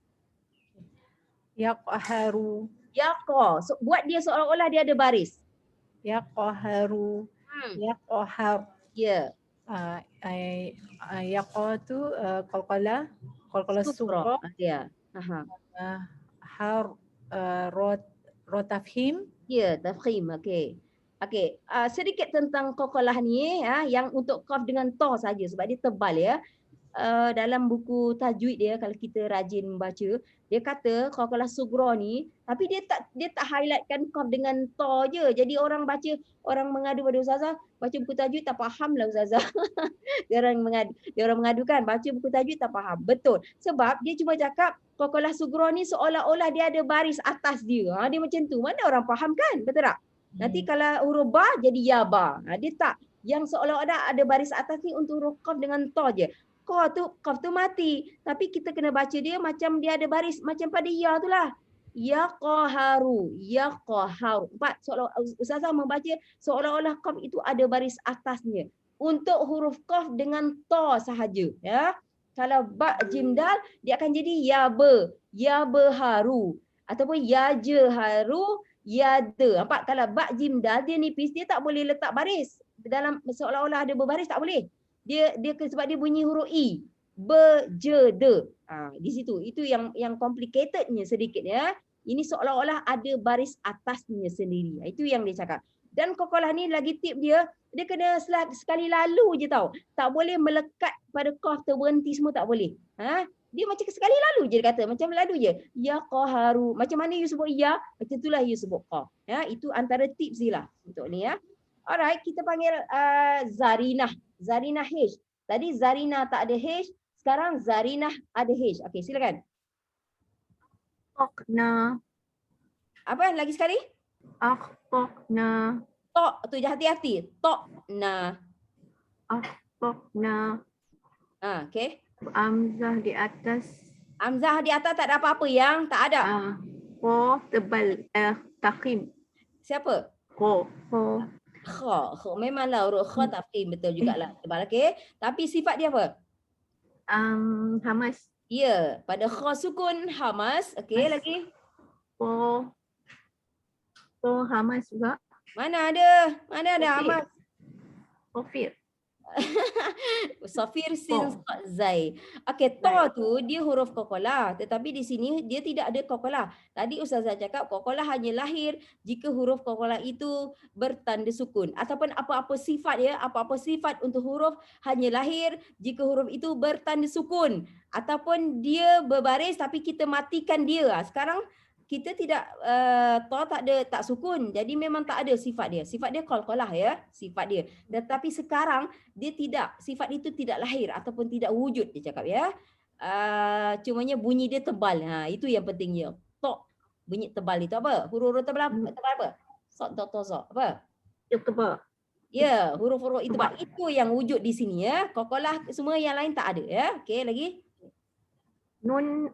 Yaqharu. Yaqa. So, buat dia seolah-olah dia ada baris. Yaqharu. Yaqhar. Ya. Yaqa tu qalqalah sukra. Ya. ro tafhim. Ya, tafkhim. Okey. Okey, sedikit tentang qalqalah ni yang untuk qaf dengan ta saja sebab dia tebal ya. Dalam buku tajwid dia kalau kita rajin membaca, dia kata qalqalah sughra ni tapi dia tak highlightkan qaf dengan ta je. Jadi orang mengadu pada ustazah, baca buku tajwid tak faham lah ustazah. dia orang mengadukan baca buku tajwid tak faham. Betul. Sebab dia cuma cakap qalqalah sughra ni seolah-olah dia ada baris atas dia. Dia macam tu. Mana orang faham kan? Betul tak? Nanti kalau huruf ba jadi ya ba. Dia tak. Yang seolah-olah ada baris atas ni untuk huruf qaf dengan ta je. Qaf tu mati. Tapi kita kena baca dia macam dia ada baris. Macam pada ya tu lah. Ya qaharu. Ya qaharu. Empat. Ustazah membaca seolah-olah qaf itu ada baris atasnya. Untuk huruf qaf dengan ta sahaja. Ya. Kalau ba jim dal, dia akan jadi ya be. Ya beharu. Ataupun ya jeharu. Ya de. Nampak? Kalau ba jim dal, dia nipis. Dia tak boleh letak baris. Dalam seolah-olah ada berbaris, tak boleh. Dia sebab dia bunyi huruf i, je de. Di situ itu yang complicatednya sedikit ya. Ini seolah-olah ada baris atasnya sendiri. Itu yang dia cakap. Dan qalqalah ni lagi tip dia kena sekali lalu je tau. Tak boleh melekat pada qaf terberhenti semua, tak boleh. Dia macam sekali lalu je dia kata, macam lalu je. Ya qaharu. Macam mana you sebut ya, macam itulah you sebut qaf. Itu antara tips dia lah untuk ni ya. Alright, kita panggil Zarinah. Zarinah H. Tadi Zarina tak ada H, sekarang Zarinah ada H. Okey, silakan. Tokna. Apa lagi sekali? Tokna. Tok tu hati-hati. Tokna. Tokna. Okey. Hamzah di atas. Hamzah di atas tak ada apa-apa yang tak ada. Ko tebal. Takhim. Siapa? Ko. Kha. Memanglah huruf kha tafkhim betul jugalah. Tebal okey. Tapi sifat dia apa? Hamas. Ya, pada kha sukun hamas. Okey, lagi. Ko hamas juga. Mana ada hamas? Kofir. Safir sin zai. Okey, ta tu dia huruf qalqalah, tetapi di sini dia tidak ada qalqalah. Tadi ustazah cakap qalqalah hanya lahir jika huruf qalqalah itu bertanda sukun ataupun apa-apa sifat untuk huruf hanya lahir jika huruf itu bertanda sukun ataupun dia berbaris tapi kita matikan dia. Sekarang kita tidak tak sukun, jadi memang tak ada sifat dia. Sifat dia qalqalah ya, sifat dia. Tetapi sekarang dia tidak, sifat itu tidak lahir ataupun tidak wujud dia cakap ya. Cumanya bunyi dia tebal. Itu yang pentingnya. Tok bunyi tebal itu apa? Huruf-huruf tebal apa? Sok tok sok apa? Tebal. Ya, huruf-huruf itu tebal. Itu yang wujud di sini ya. Qalqalah semua yang lain tak ada ya. Okey, lagi. Nun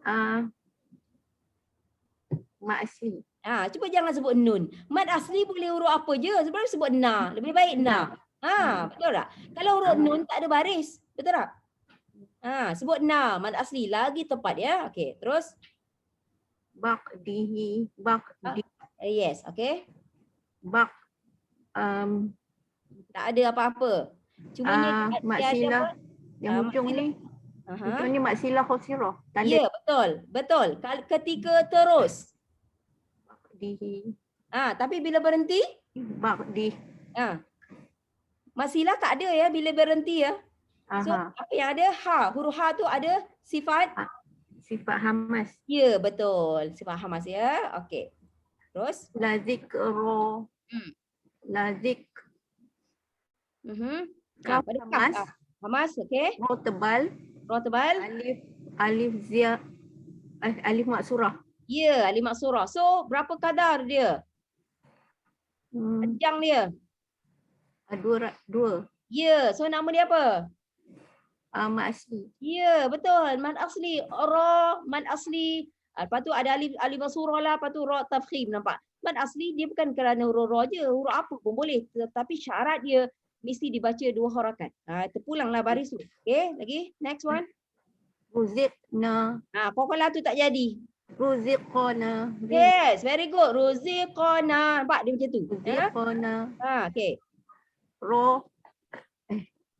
mad asli. Cuba jangan sebut nun. Mad asli boleh huruf apa je. Sebenarnya sebut na. Lebih baik na. Betul tak? Kalau huruf nun tak ada baris. Betul tak? Sebut na. Mad asli. Lagi tepat ya. Okey, terus. Baqdihi. Yes, okey. Baq. Tak ada apa-apa. Cumanya Maksilah. Yang hujung ni. Hujung ni maksilah khosirah. Ya, betul. Ketika terus. Tapi bila berhenti? Baqdi. Masilah tak ada ya bila berhenti ya. So apa yang ada? Huruf ha tu ada sifat? Sifat hamas. Ya, betul. Sifat hamas ya. Okey. Terus? Lazikro. Lazik. Pada hamas. Hamas, okey. Ro tebal. Alif zia. Alif maksurah. Ya, alif maksurah. So, berapa kadar dia? Panjang dia? Dua. Ya, so nama dia apa? Mad asli. Ya, betul. Mad asli. Ra, mad asli. Lepas tu ada alif maksurah lah. Lepas tu ra tafkhim, nampak? Mad asli dia bukan kerana huruf ra je. Huruf apa pun boleh. Tetapi syarat dia mesti dibaca 2 harakat. Terpulanglah baris tu. Okay, lagi. Next one. Ruziqna. Qalqalah tu tak jadi. Ruziqna. Yes, very good. Ruziqna. Nampak dia macam tu. Ruziqna. Okay. Ro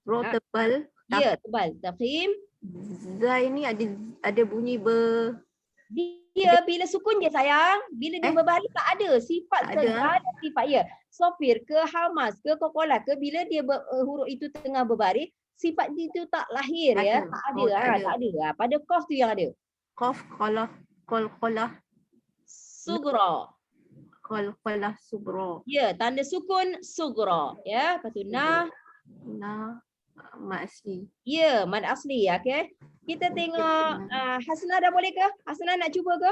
tebal. Ya, tebal. Tafkhim. Zai ni ada bunyi Dia bila sukun je sayang. Bila dia berbaris tak ada sifat Tak ada, segala sifat ya. Sofir ke hamas ke kokolah ke bila dia huruf itu tengah berbaris, sifat itu tak lahir Tak ya. ada. Tak ada. Oh, tak ada. Tak ada. Pada qaf tu yang ada. Qaf, qalaf, qalqalah, Sugra. qalqalah, subra. Ya, tanda sukun sugra ya. Lepas tu nah. Nah, mat asli. Ya, mad asli. Okey. Kita tengok Hasnah dah boleh ke? Hasnah nak cuba ke?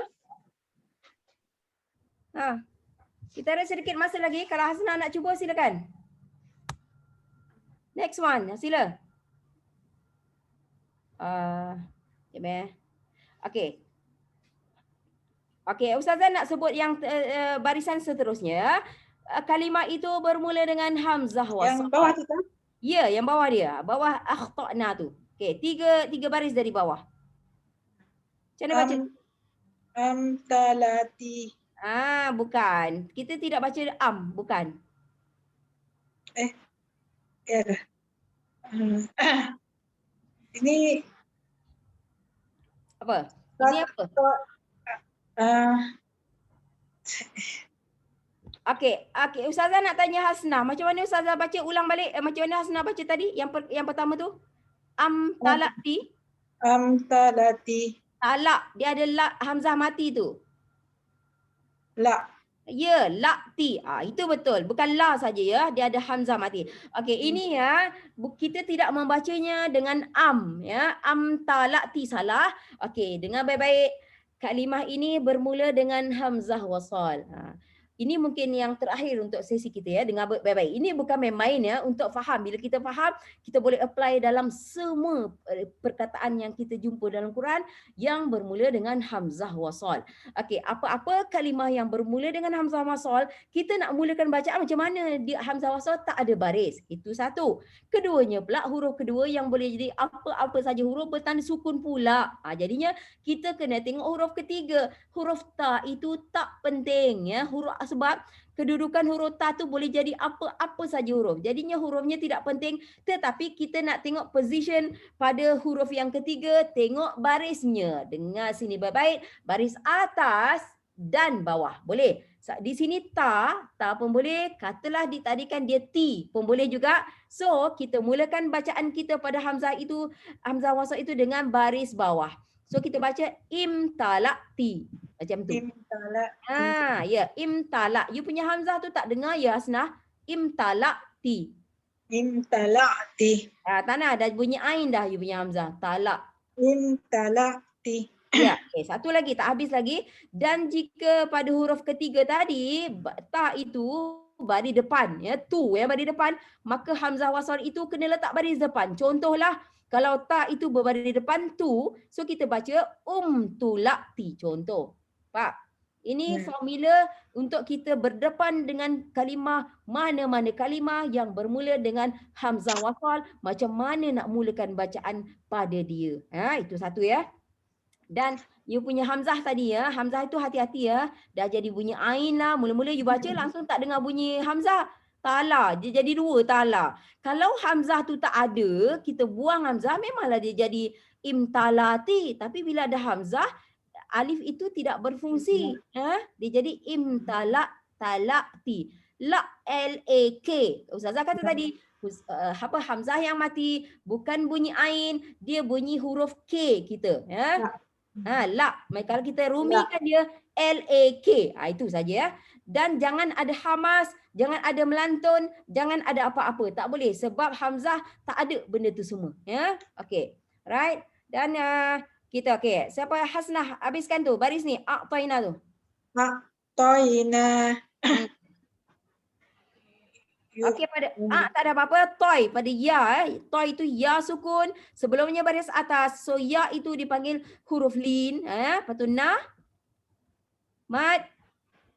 Kita ada sedikit masa lagi. Kalau Hasnah nak cuba silakan. Next one, sila. Okey. Okey, Ustazah nak sebut yang barisan seterusnya. Kalimah itu bermula dengan hamzah wasal. Yang bawah tu kan? Ya, yang bawah dia. Bawah akhtana tu. Okey, tiga baris dari bawah. Macam mana baca? Talati. Bukan. Kita tidak baca bukan. Ya dah. Ini Apa? Ini apa? Okey, Ustazah nak tanya Hasnah. Macam mana Ustazah baca ulang balik? Macam mana Hasnah baca tadi? Yang pertama tu? Talati. Talati. Talak. Dia ada hamzah mati tu. La. Ya, lakti. Itu betul. Bukan la saja ya. Dia ada hamzah mati. Okey, ini ya kita tidak membacanya dengan ya. Talakti salah. Okey, dengar baik-baik. Kalimah ini bermula dengan hamzah wasal. Ini mungkin yang terakhir untuk sesi kita ya. Dengar baik-baik. Ini bukan main-main ya. Untuk faham. Bila kita faham, kita boleh apply dalam semua perkataan yang kita jumpa dalam Quran yang bermula dengan hamzah wasal. Okey, apa-apa kalimah yang bermula dengan hamzah wasal, kita nak mulakan bacaan macam mana? Dia hamzah wasal tak ada baris. Itu satu. Keduanya pula huruf kedua yang boleh jadi apa-apa saja huruf bertanda sukun pula. Jadinya kita kena tengok huruf ketiga. Huruf ta itu tak penting ya. Sebab kedudukan huruf ta tu boleh jadi apa-apa saja huruf. Jadinya hurufnya tidak penting, tetapi kita nak tengok position pada huruf yang ketiga, tengok barisnya. Dengar sini baik-baik, baris atas dan bawah. Boleh. Di sini ta pun boleh, katalah ditadikan dia ti pun boleh juga. So, kita mulakan bacaan kita pada hamzah wasal itu dengan baris bawah. So kita baca imtalakti. Macam tu. Imtalakti. Ya, imtalak. You punya hamzah tu tak dengar ya Hasnah? Imtalakti. Imtalakti. Tanah dah bunyi ain dah you punya hamzah. Talak. Imtalakti. Ya, okay. Satu lagi, tak habis lagi. Dan jika pada huruf ketiga tadi, ta itu baris depan, ya, tu yang baris depan, maka hamzah wasal itu kena letak baris depan. Contohlah, kalau ta itu berbaris depan tu, so kita baca tulakti. Contoh. Pak, ini formula untuk kita berdepan dengan kalimah, mana-mana kalimah yang bermula dengan hamzah wasal, macam mana nak mulakan bacaan pada dia. Itu satu ya. Dan you punya hamzah tadi ya, hamzah itu hati-hati ya. Dah jadi bunyi ain lah, mula-mula you baca langsung tak dengar bunyi hamzah. Tala, dia jadi dua tala. Kalau hamzah tu tak ada, kita buang hamzah, memanglah dia jadi imtalati. Tapi bila ada hamzah, alif itu tidak berfungsi. Dia jadi talakti. L-A-K. Ustazah kata tadi, hamzah yang mati, bukan bunyi ain, dia bunyi huruf K kita. Kalau kita rumikan dia L-A-K. Itu saja ya. Dan jangan ada hamas, jangan ada melantun, jangan ada apa-apa. Tak boleh sebab hamzah tak ada benda tu semua. Ya, okey. Right? Dan kita okey. Siapa Hasnah habiskan tu baris ni. A'taina tu. A'taina. Okey, pada tak ada apa-apa. Toy pada ya. Toy itu ya sukun. Sebelumnya baris atas. So ya itu dipanggil huruf lin. Lepas tu na. Mad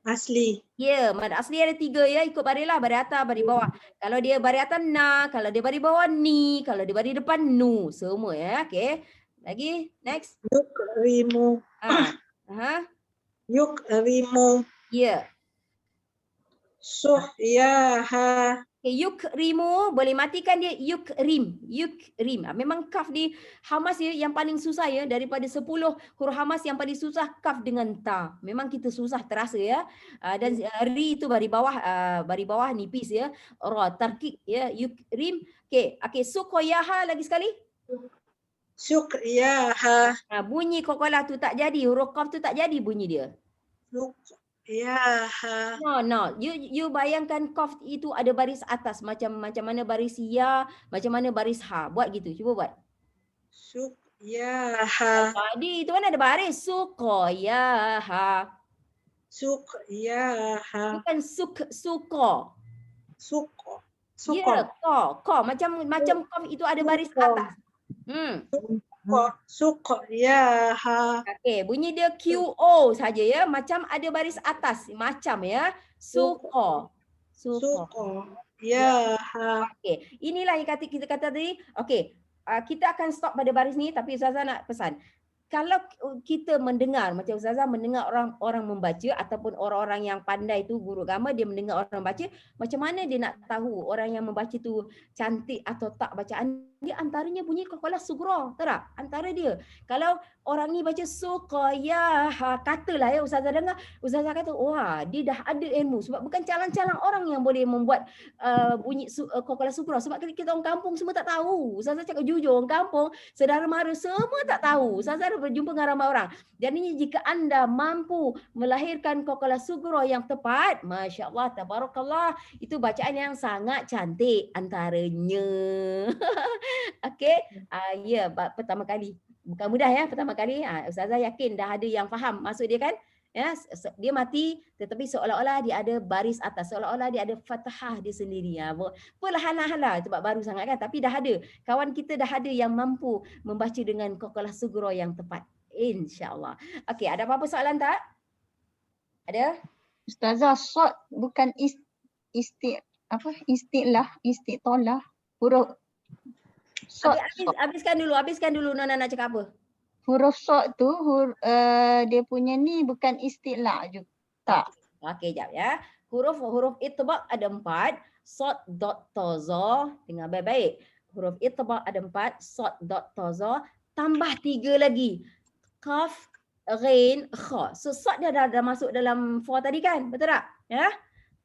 asli. Ya, mad asli ada 3 ya. Ikut baris lah. Baris atas, baris bawah. Kalau dia baris atas na. Kalau dia baris bawah ni. Kalau dia baris depan nu. Semua ya. Okey. Lagi. Next. Yukrimu. Yukrimu. Ya. Suhyaha. Okay, yukrimu boleh matikan dia yukrim. Yukrim. Memang kaf di Hamas ya yang paling susah ya, daripada 10 huruf Hamas yang paling susah kaf dengan ta. Memang kita susah terasa ya. Dan ri itu bari bawah nipis ya. Ra tarkik ya yukrim. Okey, sukoyaha lagi sekali. Sukyaha. Bunyi kokolah tu tak jadi, huruf kaf tu tak jadi bunyi dia. Sukyaha. No. You bayangkan qaf itu ada baris atas macam mana baris ya, macam mana baris ha. Buat gitu. Cuba buat. Sukyaha. Tadi itu kan ada baris suqayaha. Sukyaha. Bukan suko. Suko. Ya, ko. Macam qaf itu ada baris atas. Sukyaha. Okey, bunyi dia QO saja ya. Macam ada baris atas. Macam ya. Suko. Sukyaha. Okey, inilah yang kita kata tadi. Okey, kita akan stop pada baris ni, tapi Ustazah nak pesan. Kalau kita mendengar, macam Ustazah mendengar orang membaca ataupun orang-orang yang pandai tu, guru agama, dia mendengar orang baca, macam mana dia nak tahu orang yang membaca tu cantik atau tak bacaan dia? Antaranya bunyi qalqalah sughra, tahu tak? Antara dia. Kalau orang ni baca suqayaha, katalah ya Ustazah dengar, Ustazah kata, wah dia dah ada ilmu. Sebab bukan calang-calang orang yang boleh membuat bunyi qalqalah sughra. Sebab kita orang kampung semua tak tahu. Ustazah cakap jujur, orang kampung, saudara mara semua tak tahu. Ustazah berjumpa dengan ramai orang. Jadi jika anda mampu melahirkan qalqalah sughra yang tepat, Masya Allah, tabarakallah, itu bacaan yang sangat cantik antaranya. Okey, ya, pertama kali. Bukan mudah ya, pertama kali. Ustazah yakin dah ada yang faham maksud dia kan? Ya, dia mati tetapi seolah-olah dia ada baris atas, seolah-olah dia ada fathah dia sendiri. Perlahan-lahan sebab baru sangat kan, tapi dah ada. Kawan kita dah ada yang mampu membaca dengan qalqalah sughra yang tepat. InsyaAllah. Okey, ada apa-apa soalan tak? Ada? Ustazah, short bukan istilah, huruf short. Habiskan dulu Nona nak cakap apa? Huruf short tu dia punya ni bukan istilah juga. Tak. Okey, jap ya. Huruf itbaq ada 4, short dot toza, dengar baik-baik. Huruf itbaq ada 4, short dot toza, tambah 3 lagi. Qaf, ghain, kha. So short dia dah masuk dalam 4 tadi kan? Betul tak? Ya.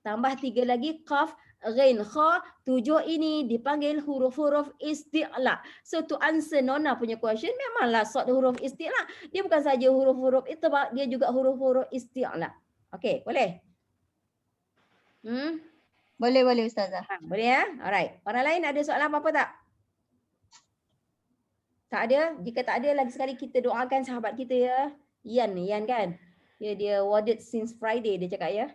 Tambah 3 lagi qaf, ghain, kha. 7 ini dipanggil huruf-huruf isti'la. So to answer Nona punya question, memanglah short huruf isti'la. Dia bukan saja huruf-huruf itbaq, dia juga huruf-huruf isti'la. Okey, boleh? Boleh Ustazah. Boleh ya? Alright. Orang lain ada soalan apa-apa tak? Tak ada? Jika tak ada, lagi sekali kita doakan sahabat kita ya. Ian kan? Dia warded since Friday dia cakap ya.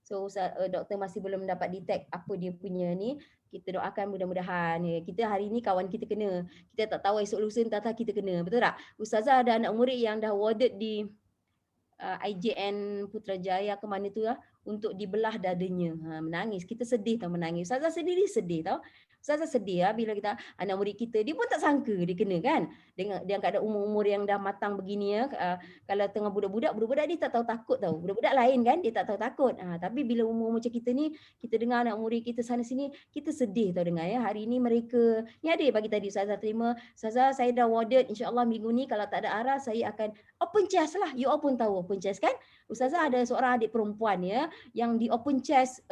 So doktor masih belum dapat detect apa dia punya ni. Kita doakan mudah-mudahan ya. Kita hari ni kawan kita kena. Kita tak tahu esok lusa entah kita kena. Betul tak? Ustazah ada anak murid yang dah warded di IJN Putrajaya ke mana tu lah, untuk dibelah dadanya. Menangis. Kita sedih tau menangis. Ustazah sendiri sedih tau. Ustazah sedih bila kita anak murid kita, dia pun tak sangka dia kena kan. Dengan dia ada umur-umur yang dah matang begini ya. Kalau tengah budak-budak dia tak tahu takut tau. Budak-budak lain kan dia tak tahu takut. Tapi bila umur macam kita ni, kita dengar anak murid kita sana sini, kita sedih tau dengar ya. Hari ni mereka, ni ada pagi tadi Ustazah terima. Ustazah saya dah warded, insya-Allah minggu ni kalau tak ada arah saya akan open chest lah. You all pun tahu open chest kan? Ustazah ada seorang adik perempuan ya yang di open chest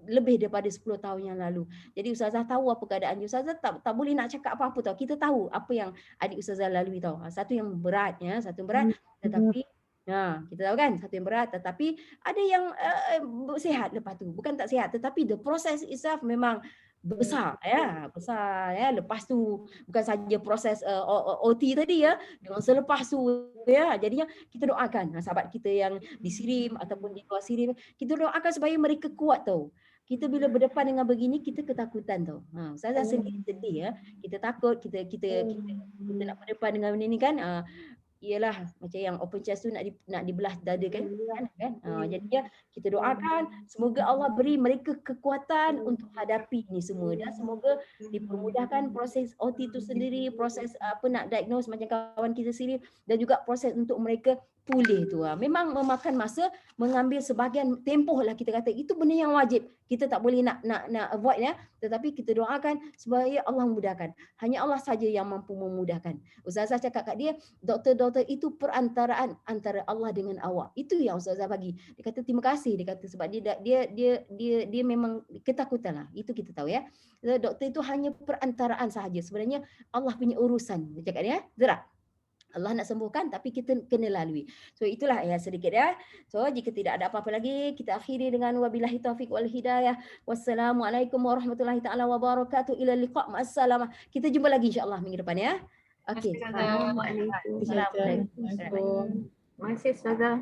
lebih daripada 10 tahun yang lalu. Jadi Ustazah tahu apa keadaan dia. Ustazah tak boleh nak cakap apa-apa tau. Kita tahu apa yang adik Ustazah lalui tau. Satu yang berat ya, satu berat tetapi kita tahu kan satu yang berat tetapi ada yang sihat lepas tu. Bukan tak sihat tetapi the process itself memang besar ya. Lepas tu bukan saja proses OT tadi ya, dengan selepas tu ya, jadinya kita doakan sahabat kita yang di Sirim ataupun di luar Sirim, kita doakan supaya mereka kuat tau. Kita bila berdepan dengan begini kita ketakutan tau. Saya sendiri sedih ya. Kita takut, kita nak berdepan dengan benda ni kan. Ialah macam yang open chest tu nak dibelah dada kan. Jadinya kita doakan semoga Allah beri mereka kekuatan untuk hadapi ni semua dan semoga dipermudahkan proses OT tu sendiri, proses nak diagnose macam kawan kita sendiri dan juga proses untuk mereka pulih tu. Memang memakan masa, mengambil sebahagian tempoh lah kita kata. Itu benda yang wajib. Kita tak boleh nak avoid ya. Tetapi kita doakan supaya Allah memudahkan. Hanya Allah saja yang mampu memudahkan. Ustazah cakap kat dia, doktor-doktor itu perantaraan antara Allah dengan awak. Itu yang Ustazah bagi. Dia kata terima kasih. Dia kata sebab dia memang ketakutan lah. Itu kita tahu ya. Doktor itu hanya perantaraan sahaja. Sebenarnya Allah punya urusan. Dia cakap dia, Zara. Allah nak sembuhkan tapi kita kena lalui. So itulah ya sedikit ya. So jika tidak ada apa-apa lagi, kita akhiri dengan wabillahi taufik wal hidayah. Wassalamualaikum warahmatullahi taala wabarakatuh. Ila liqa' ma'assalamah. Kita jumpa lagi insya-Allah minggu depan ya. Okey. Assalamualaikum. Assalamualaikum. Assalamualaikum. Terima kasih Ustazah.